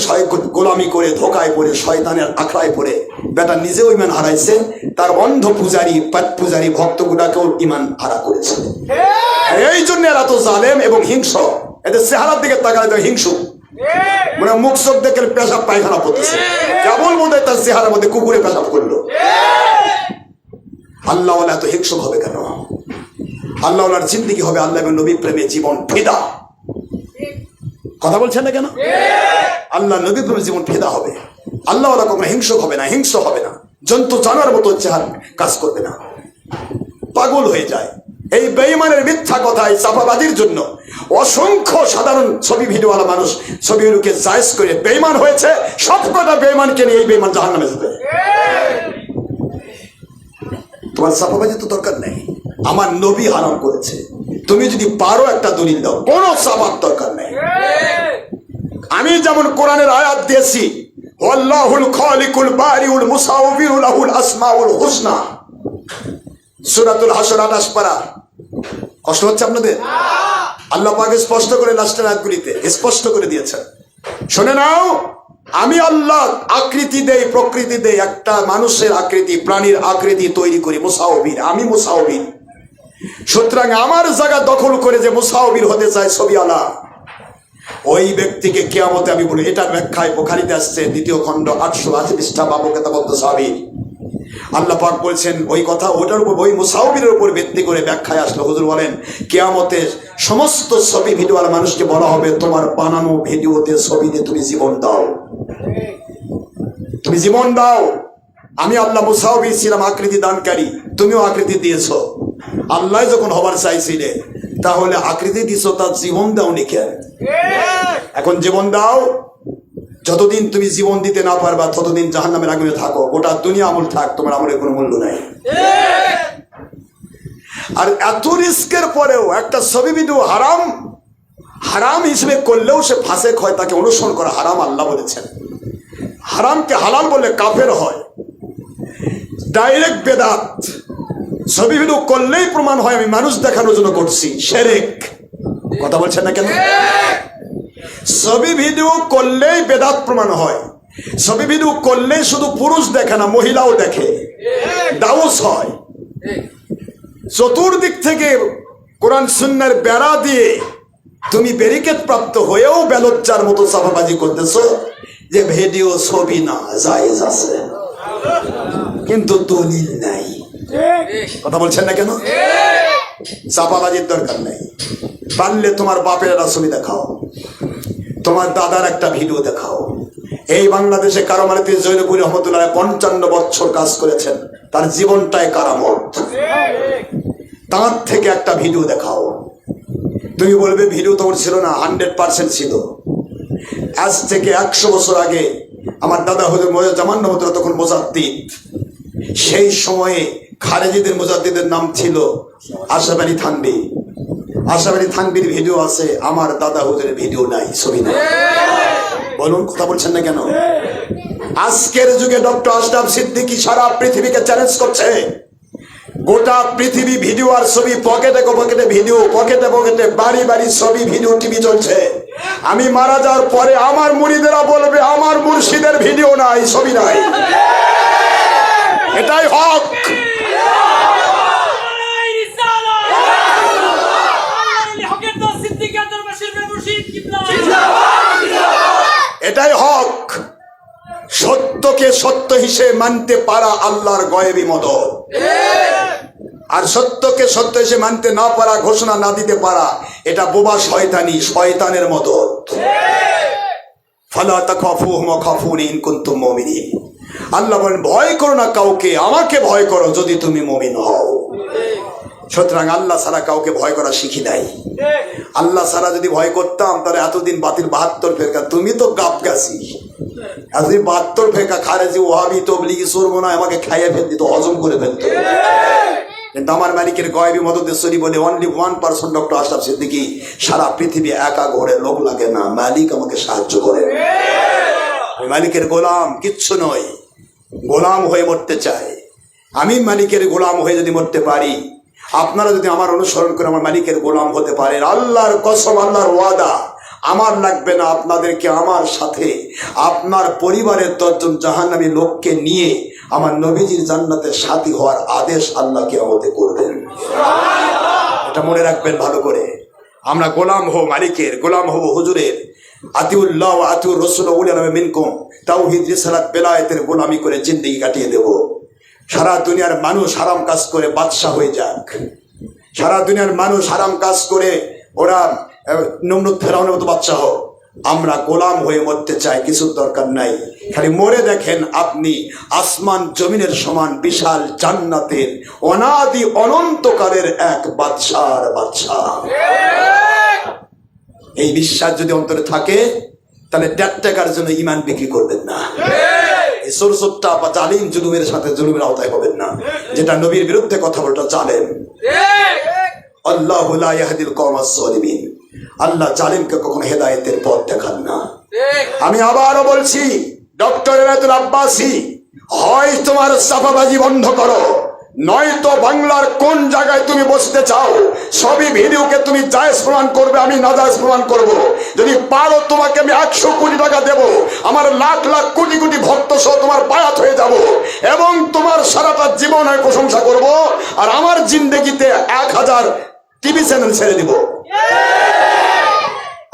গোলামি করে ধোকায় পড়ে শয়তানের আখড়ায় পড়ে বেটা নিজেও ইমান হারাইছে, তার অন্ধ পূজারী পেট পূজারী ভক্তগুলাকেও ইমান হারা করেছে। এই জন্য এরা তো জালেম এবং হিংস্র। এদের চেহারার দিকে তাকালে তো হিংসু, মানে মুখ চোখ দেখে পেশাব পায়খানা পড়তেছে, কেবল বোধ হয় তার চেহারার মধ্যে কুকুরে পেশাব করলো। আল্লাহ এত হিংস্র হবে কেন? আল্লাহর জিন্দেগি হবে আল্লাহ এবং নবী প্রেমে জীবন ফিদা। কথা বলছেন না কেন? আল্লাহ নবী প্রেমে জীবন ফিদা হবে। আল্লাহ কখনো হিংস্র হবে না, হিংস্র হবে না, জন্তু জানার মতো চেহারা কাজ করবে না, পাগল হয়ে যায়। এই বেঈমানের মিথ্যা কথায় চাপাবাজির জন্য অসংখ্য সাধারণ ছবি ভিডিওওয়ালা মানুষ ছবিগুলোকে জায়েজ করে বেঈমান হয়েছে। সব কটা বেঈমানকে নিয়ে এই বেঈমান জাহান্নামে যাবে। তোমার চাপাবাজি তো দরকার নেই, আমার নবী হারাম করেছে। তুমি যদি পারো একটা দলিল দাও, কোনো চাপার দরকার নেই। আমি যেমন কোরআনের আয়াত দিয়েছি, আল্লাহুল খালিকুল বারিউল মুসাউবিরু লাহুল আসমাউল হুসনা, সূরাতুল হাসর 28 পারা। কষ্ট হচ্ছে আপনাদের? আল্লাহ পাক স্পষ্ট করে লাস্টের আয়াতগুলিতে স্পষ্ট করে দিয়েছেন, শুনে নাও। আমি আল্লাহ আকৃতি দেই, প্রকৃতি দেই, একটা মানুষের আকৃতি, প্রাণীর আকৃতি তৈরি করি, মুসাউবির। আমি মুসাউবির। সুতরাং আমার জায়গা দখল করে যে মুসাউবির হতে চায় ছবিওয়ালা, ওই ব্যক্তিকে কিয়ামতে আমি বলি। এটার ব্যাখ্যায় বুখারীতে আসছে 2য় খণ্ড 880 পৃষ্ঠা বাবু কিতাবুত তাসাবির। আল্লাহ পাক বলছেন ওই কথা, ওটার উপর, ওই মুসাউবিরের উপর ভিত্তি করে ব্যাখ্যায় আসলো। হুজুর বলেন কিয়ামতে সমস্ত ছবি ভিডিওওয়ালা মানুষকে বলা হবে, তোমার বানানো ভিডিওতে ছবিতে তুমি জীবন দাও, তুমি জীবন দাও। আমি আল্লাহ মুসাউবির ছিলাম, আকৃতি দানকারী, তুমিও আকৃতি দিয়েছো। আল্লাহ যখন হবার চাইছিলে, তাহলে আকৃতি দিছো, তার জীবন দাও নিকে। এখন জীবন দাও। যতদিন তুমি জীবন দিতে না পারবা ততদিন জাহান্নামের আগুনে থাকো। গোটা দুনিয়া আমল থাক, তোমার আমলের কোনো মূল্য নাই। আর এত রিস্কের পরেও একটা ছবি ভিডিও হারাম, হারাম হিসেবে করলেও সে ফাসেক হয়, তাকে অনুসরণ করা হারাম। আল্লাহ বলেছেন হারামকে হালাল বললে কাফের হয়, ডাইরেক্ট বেদাত। ছবি ভিডিও করলেই প্রমাণ হয় আমি মানুষ দেখানোর জন্য করছি, শিরক। কথা বলছেন না কেন? ছবি ভিডিও করলেই বেদাত প্রমাণ হয়। ছবি ভিডিও করলেই শুধু পুরুষ দেখে না, মহিলাও দেখে, দাউস হয়। চতুর্দিক থেকে কোরআন সুন্নাহর বেড়া দিয়ে তুমি ব্যারিকেড প্রাপ্ত হয়েও বেলজ্জার মতো চাপাবাজি করতেছো যে ভিডিও ছবি না জায়েজ আছে, কিন্তু দলিল নাই। কথা বলছেন না কেন? চাপাবাজির দরকার নেই। পারলে তোমার বাপের একটা ছবি দেখাও, তোমার দাদার একটা ভিডিও দেখাও। এই বাংলাদেশে কারামালিতে জৈনপুর রহমতুল্লাহ 55 বছর কাজ করেছেন, তার জীবনটাই কারামত। তার থেকে একটা ভিডিও দেখাও। তুমি বলবে ভিডিও তোমার ছিল না, 100% ছিল। আজ থেকে 100 বছর আগে আমার দাদা হুজুর জামান রহমতুল্লাহ তখন মুজাদ্দিদ। সেই সময়ে খারেজিদের মুজাদ্দিদের নাম ছিল আশরাফ আলী থানভী। আশরাফ আলী থানভীর ভিডিও আছে, আমার দাদা হুজুরের ভিডিও নাই, ছবি নাই। বলুন, কথা বলছেন না কেন? আজকের যুগে ডক্টর আশরাফ সিদ্দিকী সারা পৃথিবীকে চ্যালেঞ্জ করছে। গোটা পৃথিবী ভিডিও আর ছবি, পকেটে পকেটে ভিডিও, পকেটে পকেটে বাড়ি বাড়ি ছবি, ভিডিও, টিভি চলছে। আমি মারা যাওয়ার পরে আমার মুরিদেরা বলবে আমার মুর্শিদের ভিডিও নাই, ছবি নাই। এটাই হক। এটাই হক। সত্যকে সত্য হিসেবে মানতে পারা আল্লাহর গয়েবী মদদ। আর সত্যকে সত্য এসে মানতে না পারা, ঘোষণা না দিতে পারা, এটা বোবা শয়তানি, শয়তানের মতো। ফালা তাখাফুহুম ওয়াখাফুনি ইন কুনতুম মুমিনিন। আল্লাহ বলেন ভয় করো না কাউকে, আমাকে ভয় করো যদি তুমি মুমিন হও। সুতরাং আল্লাহ ছাড়া কাউকে ভয় করা শিখি নাই। আল্লাহ ছাড়া যদি ভয় করতাম তাহলে এতদিন বাতিল 72 ফেরকা, তুমি তো গাবগাছি, এতদিন 72 ফেরকা খারেজি ওয়াহাবি তবলিগি সুরমনা আমাকে খাইয়ে ফেলতি, তো হজম করে ফেলতো। কিন্তু আমার মালিকের গয়বী মদদেশ্বরী বলে অনলি 1% ডক্টর আশরাফ সিদ্দিকী, সারা পৃথিবী একা ঘরে লোক লাগে না, মালিক আমাকে সাহায্য করে। মালিকের গোলাম কিচ্ছু নয়, গোলাম হয়ে মরতে চাই। আমি মালিকের গোলাম হয়ে যদি মরতে পারি, আপনারা যদি আমার অনুসরণ করে আমার মালিকের গোলাম হতে পারেন, আল্লাহর কসম, আল্লাহর ওয়াদা, আমার লাগবে না আপনাদেরকে আমার সাথে আপনার পরিবারের 10 জন জাহান্নামী লোককে নিয়ে আমার নবীজির জান্নাতের সাথী হওয়ার আদেশ আল্লাহ কিয়ামতে করবেন। এটা মনে রাখবেন ভালো করে। আমরা গোলাম হব মালিকের, গোলাম হব হুজুরের। আতিউল্লাহ ওয়া আতিউর রাসূল ওয়া উলিল আমরি মিনকুম, তাওহীদ রিসালাত বেলায়েতের গোলামি করে জিন্দেগি কাটিয়ে দেব। সারা দুনিয়ার মানুষ হারাম কাজ করে বাদশা হয়ে যাক, সারা দুনিয়ার মানুষ হারাম কাজ করে ওরা নমরুদ ফেরাউনের মতো বাদশা হোক, আমরা গোলাম হয়ে মরতে চাই, কিছু দরকার নাই। খালি মরে দেখেন আপনি আসমান জমিনের সমান বিশাল জান্নাতের অনাদি অনন্তকালের এক বাদশার বাদশা। এই বিশ্বাস যদি অন্তরে থাকে তাহলে 1.5 টাকার জন্য ইমান বিক্রি করবেন না। এই সরসট্টা বা জালিম জুলুমের সাথে জুলুমের আওতায় হবেন না। যেটা নবীর বিরুদ্ধে কথা বলটা জালেম। আল্লাহু লা ইয়াহদিল কওমাস যালিমিন। আল্লাহ জালিমকে কখনো হেদায়েতের পথ দেখান না। আমি আবারও বলছি, ডক্টর এনায়েতুল আব্বাসী, হয় তোমার সাফাবাজি বন্ধ করো, নয়তো বাংলার কোন জায়গায় তুমি বসতে চাও সবই ভিডিওকে তুমি জায়েজ প্রমাণ করবে, আমি নাজায়েজ প্রমাণ করব। যদি পারো তোমাকে আমি 100 কোটি টাকা দেব, আমার লাখ লাখ কোটি কোটি ভক্ত সহ তোমার বায়াত হয়ে যাব এবং তোমার সারাটা জীবন আমি প্রশংসা করব, আর আমার জিন্দেগিতে 1000 টিভি চ্যানেল ছেড়ে দিব।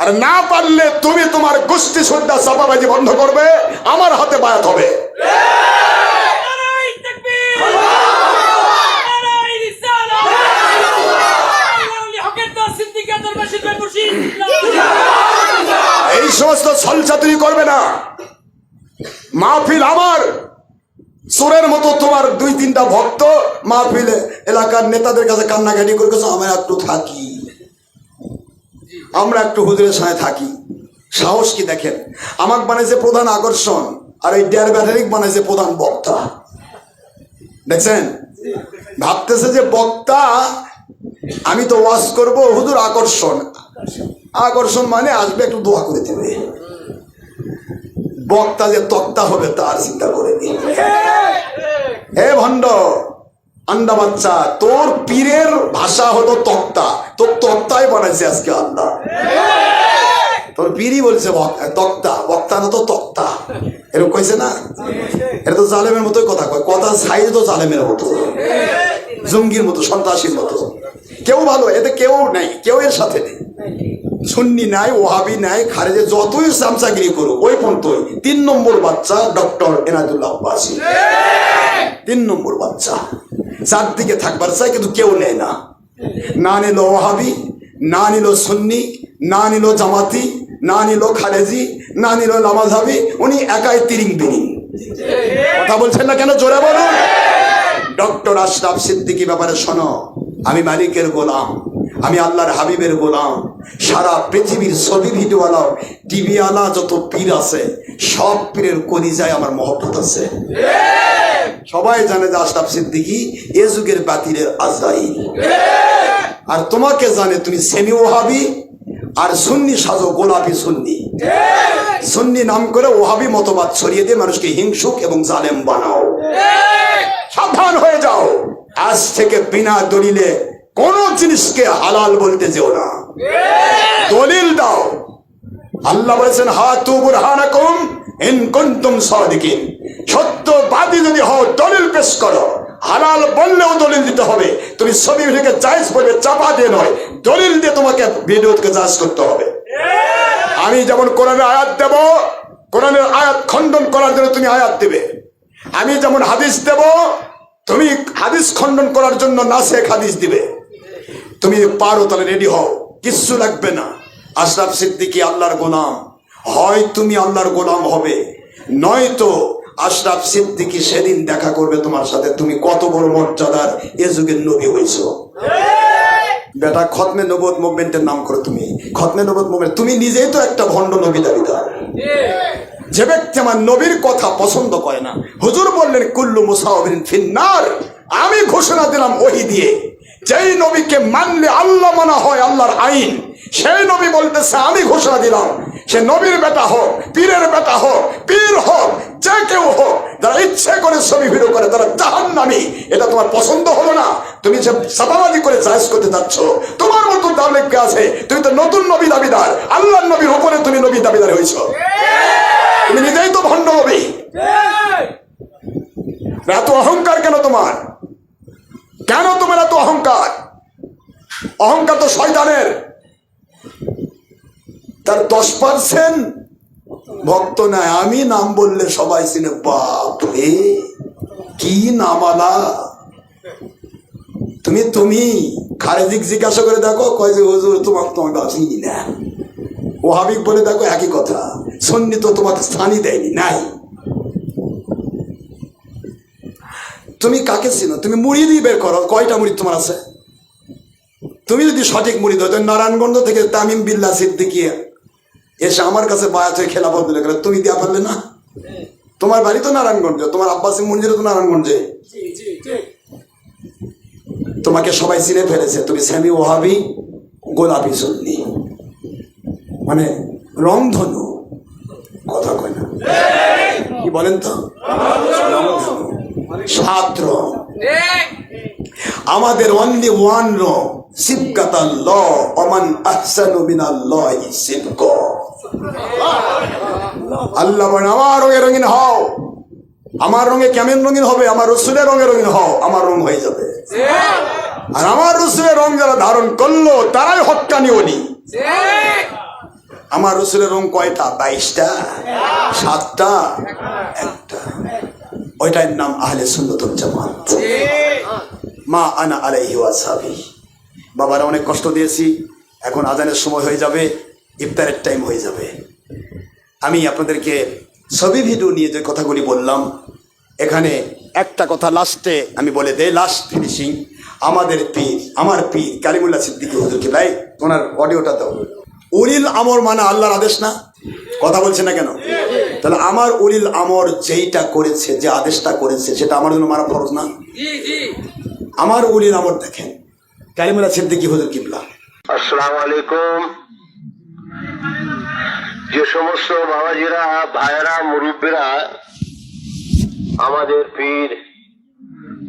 আর না পারলে তুমি তোমার গোষ্ঠী শ্রদ্ধা চাপাবাজি বন্ধ করবে, আমার হাতে বায়াত হবে। এই সমস্ত ছলচাতুরি করবে না। মাহফিল আমার সুরের মতো তোমার 2-3টা ভক্ত মাহফিলে এলাকার নেতাদের কাছে কান্নাকাটি করতেছে, আমরা একটু থাকি, আমরা একটু হুজুরের সাথে থাকি। সাহস কি দেখেন! আমাকে বানাইছে প্রধান আকর্ষণ, আর এই ডেয়ার ব্যাটারিক বানাইছে প্রধান বক্তা। দেখছেন, ভাবতেছে যে বক্তা, আমি তো ওয়াজ করব, হুজুর আকর্ষণ। আকর্ষণ মানে আসবে একটু দোয়া করে দেবে। বক্তা যে তক্তা হবে তার চিন্তা করে নি। হে ভণ্ড আন্ডা বাচ্চা, তোর পীরের ভাষা হলো তক্তা, তোর তক্তাই বানাইছে আজকে আল্লাহ। তোর পীরই বলছে তক্তা, বক্তা না তো তক্তা, এরকম কইছে না? এটা তো জালেমের মতোই কথা কয়, কথা সাইজ তো জালেমের মতো, জঙ্গির মতো, সন্ত্রাসীর মতো। কেউ ভালো, এতে কেউ নাই, কেউ এর সাথে নেই। সুন্নি নাই, ওহাবি নাই, খারেজে যতই চামচাগিরি করুক, ওই পর্যন্তই 3 নম্বর বাচ্চা ডক্টর এনায়েতুল আব্বাসী। 3 নম্বর বাচ্চা, চারদিকে থাকবার চাই কিন্তু কেউ নেয় না। না নিল ওহাবি, না নিল সুন্নি, না নিল জামাতি, না নিল খারেজি, না নিল নামাজহাবি, উনি একাই তিরিং বিরিং। কথা বলছেন না কেন? জোরে বলুন। ডক্টর আশরাফ সিদ্দিকী ব্যাপারে শোনো, আমি মালিকের গোলাম, আমি আল্লাহর হাবিবের গোলাম। সারা পৃথিবীর ছবি ভিডিওওয়ালা টিভিওয়ালা যত পীর আছে, সব পীরের কলিজায় আমার মহব্বত আছে। সবাই জানে যে আশরাফ সিদ্দিকী এ যুগের বাতিলের আজরাইল। আর তোমাকে জানে তুমি সেমি ওহাবি আর সুন্নি সাজো, গোলাপি সুন্নি। সুন্নি নাম করে ওহাবি মতবাদ ছড়িয়ে দিয়ে মানুষকে হিংসুক এবং জালেম বানাও। সাবধান হয়ে যাও, আজ থেকে বিনা দলিলে কোন জিনিসকে হালাল বলতে যেও না, দলিল দাও। আল্লাহ বলেছেন হাতু বুরহানাকুম ইন কুনতুম সাদিকিন, সত্যবাদী যদি হও দলিল পেশ করো। হালাল বললেও দলিল দিতে হবে। তুমি ছবি ভিডিওকে জায়েজ বলবে, চাপা দিয়ে নয়, দলিল দিয়ে তোমাকে ভিডিওকে জায়েজ করতে হবে। আমি যেমন কোরআনের আয়াত দেব, কোরআনের আয়াত খণ্ডন করার জন্য তুমি আয়াত দেবে। আমি যেমন হাদিস দেব, তুমি হাদিস খণ্ডন করার জন্য নাসেখ হাদিস দিবে, তুমি পারো তাহলে রেডি হও, কিচ্ছু লাগবে না। আশরাফ সিদ্দিকী আল্লাহর গোলাম, হয় তুমি আল্লাহর গোলাম হবে, নয়তো আশরাফ সিদ্দিকী সেদিন দেখা করবে তোমার সাথে তুমি কত বড় মর্যাদার এ যুগের নবী হয়েছো। বেটা খতমে নবুয়ত মুভমেন্টের নাম করো তুমি, খতমে নবুয়ত মুভমেন্ট, তুমি নিজেই তো একটা ভণ্ড নবী দাবিদার। যে ব্যক্তি আমার নবীর কথা পছন্দ করে না, হুজুর বললেন কুল্লু মুসাওয়িরিন ফিন্নার, আমি ঘোষণা দিলাম ওহী দিয়ে, যেই নবীকে মানলে আল্লাহ মানা হয় আল্লাহর আইন, সেই নবী বলতেছে আমি ঘোষণা দিলাম, সে নবীর বেটা হোক, পীরের বেটা হোক, পীর হোক, যে কেউ হোক, যারা ইচ্ছে করে ছবি ভিডিও করে তারা জাহান্নামী। এটা তোমার পছন্দ হলো না, তুমি যে সাফাবাজি করে জায়েজ করতে যাচ্ছ, তোমার মতো দালেককে আছে, তুমি তো নতুন নবী দাবিদার, আল্লাহর নবীর উপরে তুমি নবী দাবিদার হয়েছো, তুমি নিজেই তো ভণ্ড নবী। এত অহংকার কেন তোমার? কেন তোমার এত অহংকার? অহংকার তো শয়তানের। তার 10% ভক্ত নাই, আমি নাম বললে সবাই চিনে, বাপ রে কি নামালা। তুমি খারেজিক জিজ্ঞাসা করে দেখো, কয় যে হুজুর তোমাকে চিনি না। ওহাবিক বলে দেখো একই কথা, সুন্নি তো তোমাকে স্থানই দেয়নি, নাই। তুমি কাকে চিনো? তুমি মুড়ি দিয়ে বের করো, কয়টা মুড়ি তোমার আছে? তুমি যদি সঠিক মুড়ি দাও, নারায়ণগঞ্জ থেকে তামিম বিল্লাহ সিদ্দিকী এসে আমার কাছে বায়াত হয়ে খেলাফত দিলে গেলে, তুমি দেওয়া পারলে না? তোমার বাড়ি তো নারায়ণগঞ্জ, তোমার আব্বাসী মন্দিরে তো নারায়ণগঞ্জে, তোমাকে সবাই চিনে ফেলেছে, তুমি সেমি ওহাবি, গোলাপি সুন্নি, মানে রংধনু, কথা কয় না, কি বলেন তো, ছাত্র। আমাদের অনলি ওয়ান রং, সিবগাতাল্লাহ, ওমান আহসানু মিনাল্লাহি সিবগা। আল্লাহ বলেন আমার রঙে রঙিন হও। আমার রঙে কেমন রঙিন হবে? আমার রসুলের রঙে রঙিন হও, আমার রং হয়ে যাবে। আর আমার রসুলের রং যারা ধারণ করলো তারাই হক্কানি ওলি। আমার রসুলের রং কয়টা? 22টা, 7টা, 1টা। ওইটার নাম আহলে সুন্নাত ওয়াল জামাত, মা আনা আলাইহি ওয়া আসহাবি। বাবারা অনেক কষ্ট দিয়েছি, এখন আজানের সময় হয়ে যাবে, ইফতারের টাইম হয়ে যাবে। আমি আপনাদেরকে ছবি ভিডিও নিয়ে যে কথাগুলি বললাম, এখানে একটা কথা লাস্টে আমি বলে দেই, লাস্ট ফিনিশিং। আমাদের পীর, আমার পীর কালিমুল্লাহ সিদ্দিকী হুজুরকে ভাই ওনার অডিওটা দাও। উলিল আমর মানে আল্লাহর আদেশ না? কথা বলছে না কেন? তাহলে আমার উলিল আমর যেইটা করেছে, যে আদেশটা করেছে, সেটা আমার জন্য মারা ফরজ না? আমার উলিল আমর দেখেন, কালিমুল্লাহ সিদ্দিকী হুজুর কিবলা। আসসালামু আলাইকুম। যে সমস্ত বাবাজিরা, ভাইয়েরা, মুরব্বীরা আমাদের পীর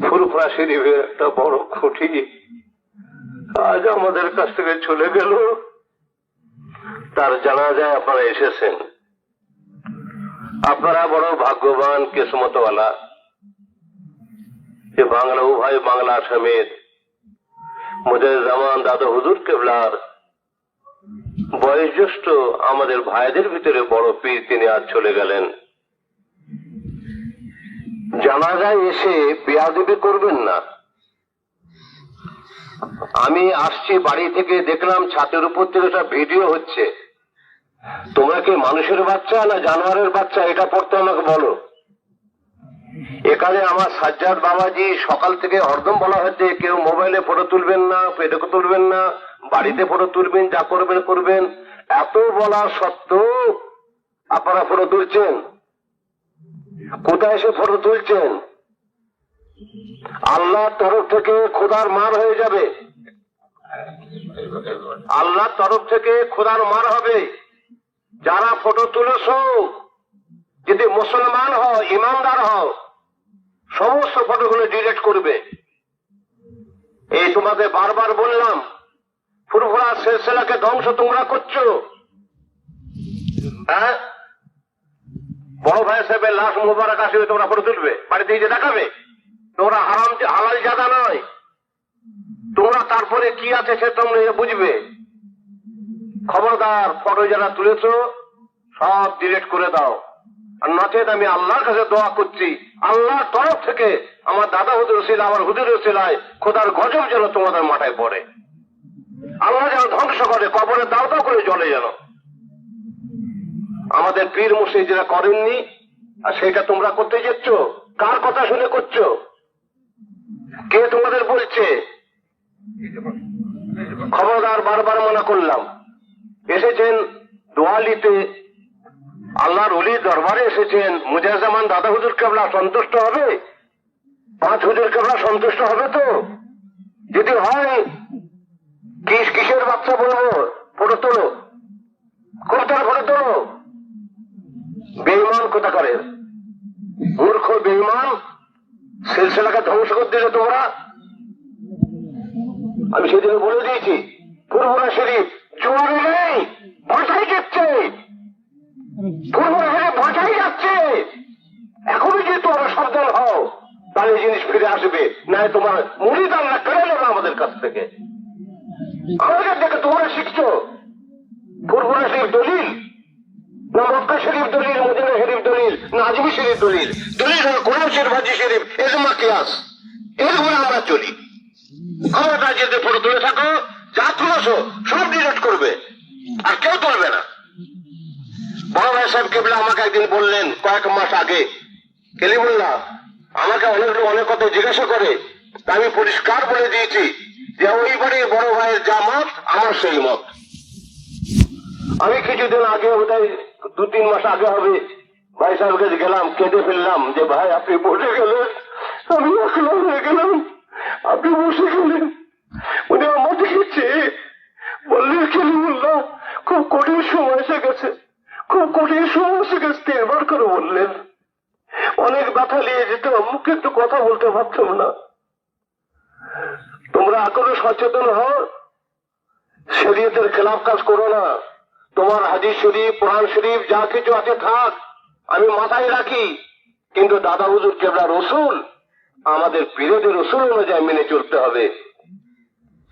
ফুরফুরা শরীফের একটা বড় খুঁটি আজ আমাদের কাছ থেকে চলে গেল, তার জানাজায় আপনারা এসেছেন। আপনারা বড় ভাগ্যবান, কিসমতওয়ালা। যে বাংলা উভয় বাংলা সমেত মুজাহিদুজ্জামান দাদা হুজুর কেবলার বয়োজ্যেষ্ঠ আমাদের ভাইদের ভিতরে বড় পীর, তিনি আজ চলে গেলেন। জানাজায় এসে বেয়াদবি করবেন না। আমি আসছি বাড়ি থেকে, দেখলাম ছাদের উপর থেকে একটা ভিডিও হচ্ছে। তোমরা কি মানুষের বাচ্চা না জানোয়ারের বাচ্চা? এটা পড়তে আমাকে বলো। এখানে আমার সাজ্জাদ বাবাজি সকাল থেকে হরদম বলা হচ্ছে, কেউ মোবাইলে ফটো তুলবেন না, পেটে তুলবেন না, বাড়িতে ফটো তুলবেন, যা করবেন করবেন। এত বলা সত্ত্বেও আপনারা ফটো তুলছেন। কোথায় এসে ফটো তুলছেন? আল্লাহর তরফ থেকে খোদার মার হয়ে যাবে, আল্লাহর তরফ থেকে খোদার মার হবে। যারা ফটো তুলেছ, যদি মুসলমান হও, ইমানদার হও, সমস্ত ফটোগুলো ডিলিট করবে। এই তোমাদের বারবার বললাম, ফুরফুরা সিলসিলাকে ধ্বংস তোমরা করছো। হ্যাঁ, বড় ভাই সাহেবের লাশ মুবারক আসবে, তোমরা ফটো তুলবে, বাড়িতে গিয়ে দেখাবে। তোমরা হারাম হালাল জাদা নয়, তোমরা তারপরে কি আছে সে তোমরা বুঝবে। খবরদার, ফটো যারা তুলেছো সব ডিলিট করে দাও। আর নচেত আমি আল্লাহর কাছে দোয়া করছি, আল্লাহর তরফ থেকে আমার দাদা হুজুর ছিল, আমার হুজুরের ছিলায় খোদার গজব যেন তোমাদের মাথায় পড়ে, আল্লাহ যেন ধ্বংস করে, কবরে দাও দাও করে জলে যেন। আমাদের পীর মুর্শিদ যেটা করেননি, আর সেটা তোমরা করতে যাচ্ছ, কার কথা শুনে করছো? কে তোমাদের বলছে? খবরদার, বারবার মানা করলাম। এসেছেন দোয়ালিতে, আল্লাহর ওলির দরবারে এসেছেন, মুজাজ্জামান দাদা হুজুর কেবলা সন্তুষ্ট হবে? 5 হুজুর কেবলা সন্তুষ্ট হবে তো? যদি হয়, কিসের বাচ্চা বলবো? ফটো তোলো, কোথায় ফটো তোলো? বেঈমান কোথাকারে, মূর্খ বেঈমান, সিলসিলাকে ধ্বংস করে দিলে তোমরা। আমি সেদিন বলে দিয়েছি, ফুরফুরা শরীফ জোয়ারে নেই, ভাষাই যাচ্ছে, ফুরফুরা শরীফ ভাষাই যাচ্ছে। এখনই যদি তোমরা সাবধান হও, তাহলে এই জিনিস ফিরে আসবে, না তোমার মুরিদ আল্লাহ কেড়ে নেবে আমাদের কাছ থেকে। আমাদের থেকে তোমরা শিখছো ফুরফুরা শরীফ দলিল, না মক্কা শরীফ দলিল, মদিনা শরীফ দলিল, না আজমি শরীফ দলিল। দলিল হলো কোরআন শরীফ, হাদিস শরীফ, এজমা কিয়াস, এর উপরে আমরা চলি। ক্ষমতা যদি ফটো তুলে থাকো, যা তুলেছো সব ডিলিট করবে, আর কেউ তুলবে না। বড় ভাই সাহেব কেবলা আমাকে একদিন বললেন, কয়েক মাস আগে, কেলিমুল্লাহ, আমাকে অনেক লোক অনেক কথা জিজ্ঞাসা করে, তা আমি পরিষ্কার বলে দিয়েছি যে ওই বাড়ির বড় ভাইয়ের যা মত, আমার সেই মত। আমি কিছুদিন আগে, বোধহয় 2-3 মাস আগে হবে, ভাই সাহেবের কাছে গেলাম, কেঁদে ফেললাম যে ভাই আপনি বসে গেলেন, আমি একলা হয়ে গেলাম, আপনি বসে গেলেন। উনি আমার দিকে চেয়ে বললেন, কেলিমুল্লাহ, খুব কঠিন সময় এসে গেছে, খুব কঠিন সময় এসে গেছে, 3 বার করে বললেন। অনেক ব্যথা নিয়ে যেতাম, মুখে একটু কথা বলতে পারতাম না। তোমরা এখনো সচেতন হও, শরীয়তের খেলাফ কাজ করো না। তোমার হাদিস শরীফ, কোরআন শরীফ যা কিছু আছে থাক, আমি মাথায় রাখি, কিন্তু দাদা হুজুর কেবলা রসুল, আমাদের পীরেদের রসুল অনুযায়ী মেনে চলতে হবে।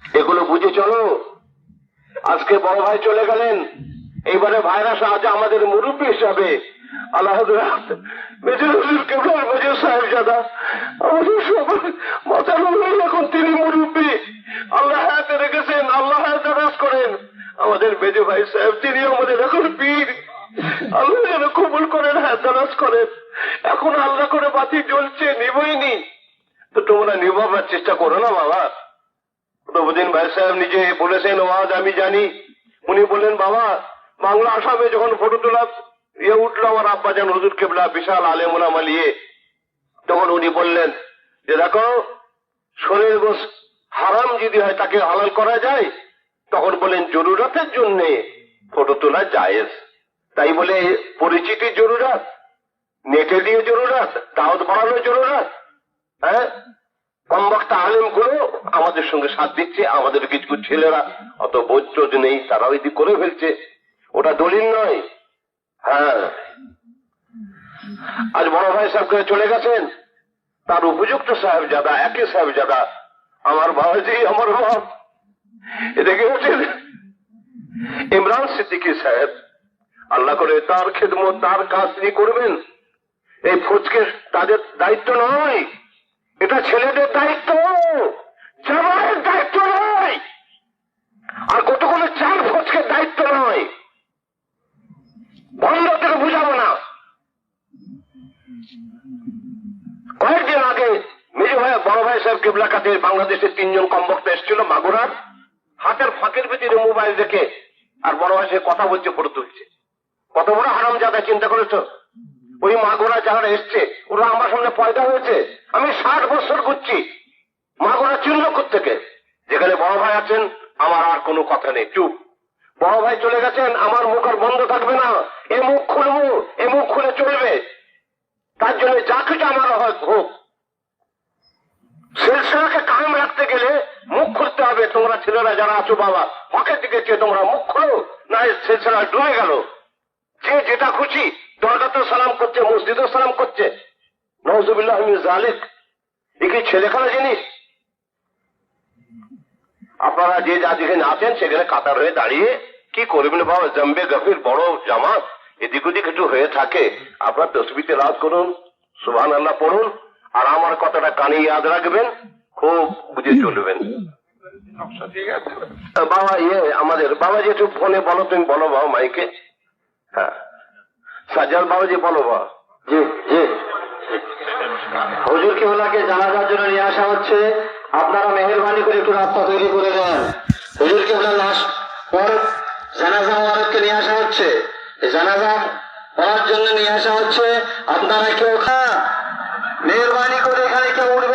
এগুলো বুঝে চলো। আজকে বড় ভাই চলে গেলেন, এইবারে ভাইরা আজ আমাদের মুরব্বী হিসাবে আল্লাহ মেজর হুজুর কেবলার মেজর সাহেবজাদা আমাদের সবার মাথার উপরে, এখন তিনি মুরব্বী, আল্লাহ হায়াতে রেখেছেন, আল্লাহ হায়াতে রাজ করেন। আমাদের মেজর ভাই সাহেব, তিনি আমাদের এখন পীর, আল্লাহ যেন কবুল করেন, হায়াতে রাজ করেন। এখন আল্লাহ করে বাতি জ্বলছে, নিবইনি তো তোমরা নিভাবার চেষ্টা করো না বাবা। প্রভুদিন ভাই সাহেব নিজে বলেছেন, ওয়াজ আমি জানি, উনি বললেন, বাবা বাংলা আসামে যখন ফটো তোলা উঠলো আমার আব্বাজান হুজুর কেবলা বিশাল আলেম ওলামা নিয়ে, তখন উনি বললেন যে দেখো, শরীর গোশ হারাম যদি হয় তাকে হালাল করা যায়, তখন বলেন জরুরতের জন্য ফটো তোলা জায়েজ। তাই বলে পরিচিতির জরুরত, নেটে দিয়ে জরুরত, দাওয়াত বাড়ানোর জরুরত, হ্যাঁ, কমবক্তা আলেম গুলো আমাদের সঙ্গে সাথ দিচ্ছে, আমাদের কিছু ছেলেরা অত বৈদ্য নেই, তারা ওই দিক করে ফেলছে, ওটা দলিল নয়। হ্যাঁ, আজ বড় ভাই সাহেব চলে গেছেন, তার উপযুক্ত সাহেবজাদা, একই সাহেবজাদা আমার বাবাজি, আমার বাপ, এদিকে হচ্ছেন ইমরান সিদ্দিকী সাহেব, আল্লাহ করে তার খেদমত, তার কাজ তিনি করবেন। এই ফৌজকে তাদের দায়িত্ব নয়, এটা ছেলেদের দায়িত্ব, জামাইয়ের দায়িত্ব নয়, আর কতগুলো চার ফৌজকে দায়িত্ব নয়। বন্ধ থেকে বুঝাবো না। কয়েকদিন আগে মেজো ভাই বড় ভাই সাহেব কেবলা কাছে বাংলাদেশের 3 জন কমবক্তা এসেছিল মাগুরার, হাতের ফাঁকের ভিতরে মোবাইল দেখে আর বড় ভাই সাহেব কথা বলছে, ফটো তুলছে। কত বড় হারামজাদা, চিন্তা করেছো? ওই মাগুরা যারা এসছে ওরা আমার সামনে পয়দা হয়েছে, আমি 60 বছর ঘুরছি, মাগুরা চিনল থেকে। যেখানে বড় ভাই আছেন আমার আর কোনো কথা নেই, চুপ। বড় ভাই চলে গেছেন, আমার মুখ আর বন্ধ থাকবে না, এ মুখ খুলবো, এ মুখ খুলে চলবে। তার জন্য যা কিছু আমার হয় হোক, সিলসিলাকে কায়েম রাখতে গেলে মুখ খুলতে হবে। তোমরা ছেলেরা যারা আছো বাবা, হকের দিকে চেয়ে তোমরা মুখ খোলো, না সিলসিলা ডুবে গেল। যে যেটা খুশি দরগাতেও সালাম করছে, মসজিদেও সালাম করছে, নওজুবিল্লাহ মিন যালিক। এ কি ছেলেখেলা জিনিস? আপনারা যে যা যেখানে আছেন সেখানে কাতার হয়ে দাঁড়িয়ে কি করবেন বাবা, জম্বে গফির বড় জামাত, এদিক ওদিক একটু হয়ে থাকে, আপনার তসবিহ তেলাওয়াত করুন, সুবহানাল্লাহ পড়ুন, আর আমার কথাটা কানে ইয়াদ রাখবেন, খুব বুঝে চলবেন। বাবা আমাদের বাবাজি একটু ফোনে বলো, তুমি বলো বাবা মাইকে। হ্যাঁ সাজ্জাদ বাবাজি বলো বাবা। জি জি, হুজুর কেবলাকে জানাজার জন্য নিয়ে আসা হচ্ছে, আপনারা মেহেরবানি করে একটু রাস্তা তৈরি করে দেন। হুজুর কেবলার লাশ পর জানাজা মোবারককে নিয়ে আসা হচ্ছে, এই জানাজা পড়ার জন্য নিয়ে আসা হচ্ছে। আপনারা কেউ মেহেরবানি করে এখানে কেউ উঠবে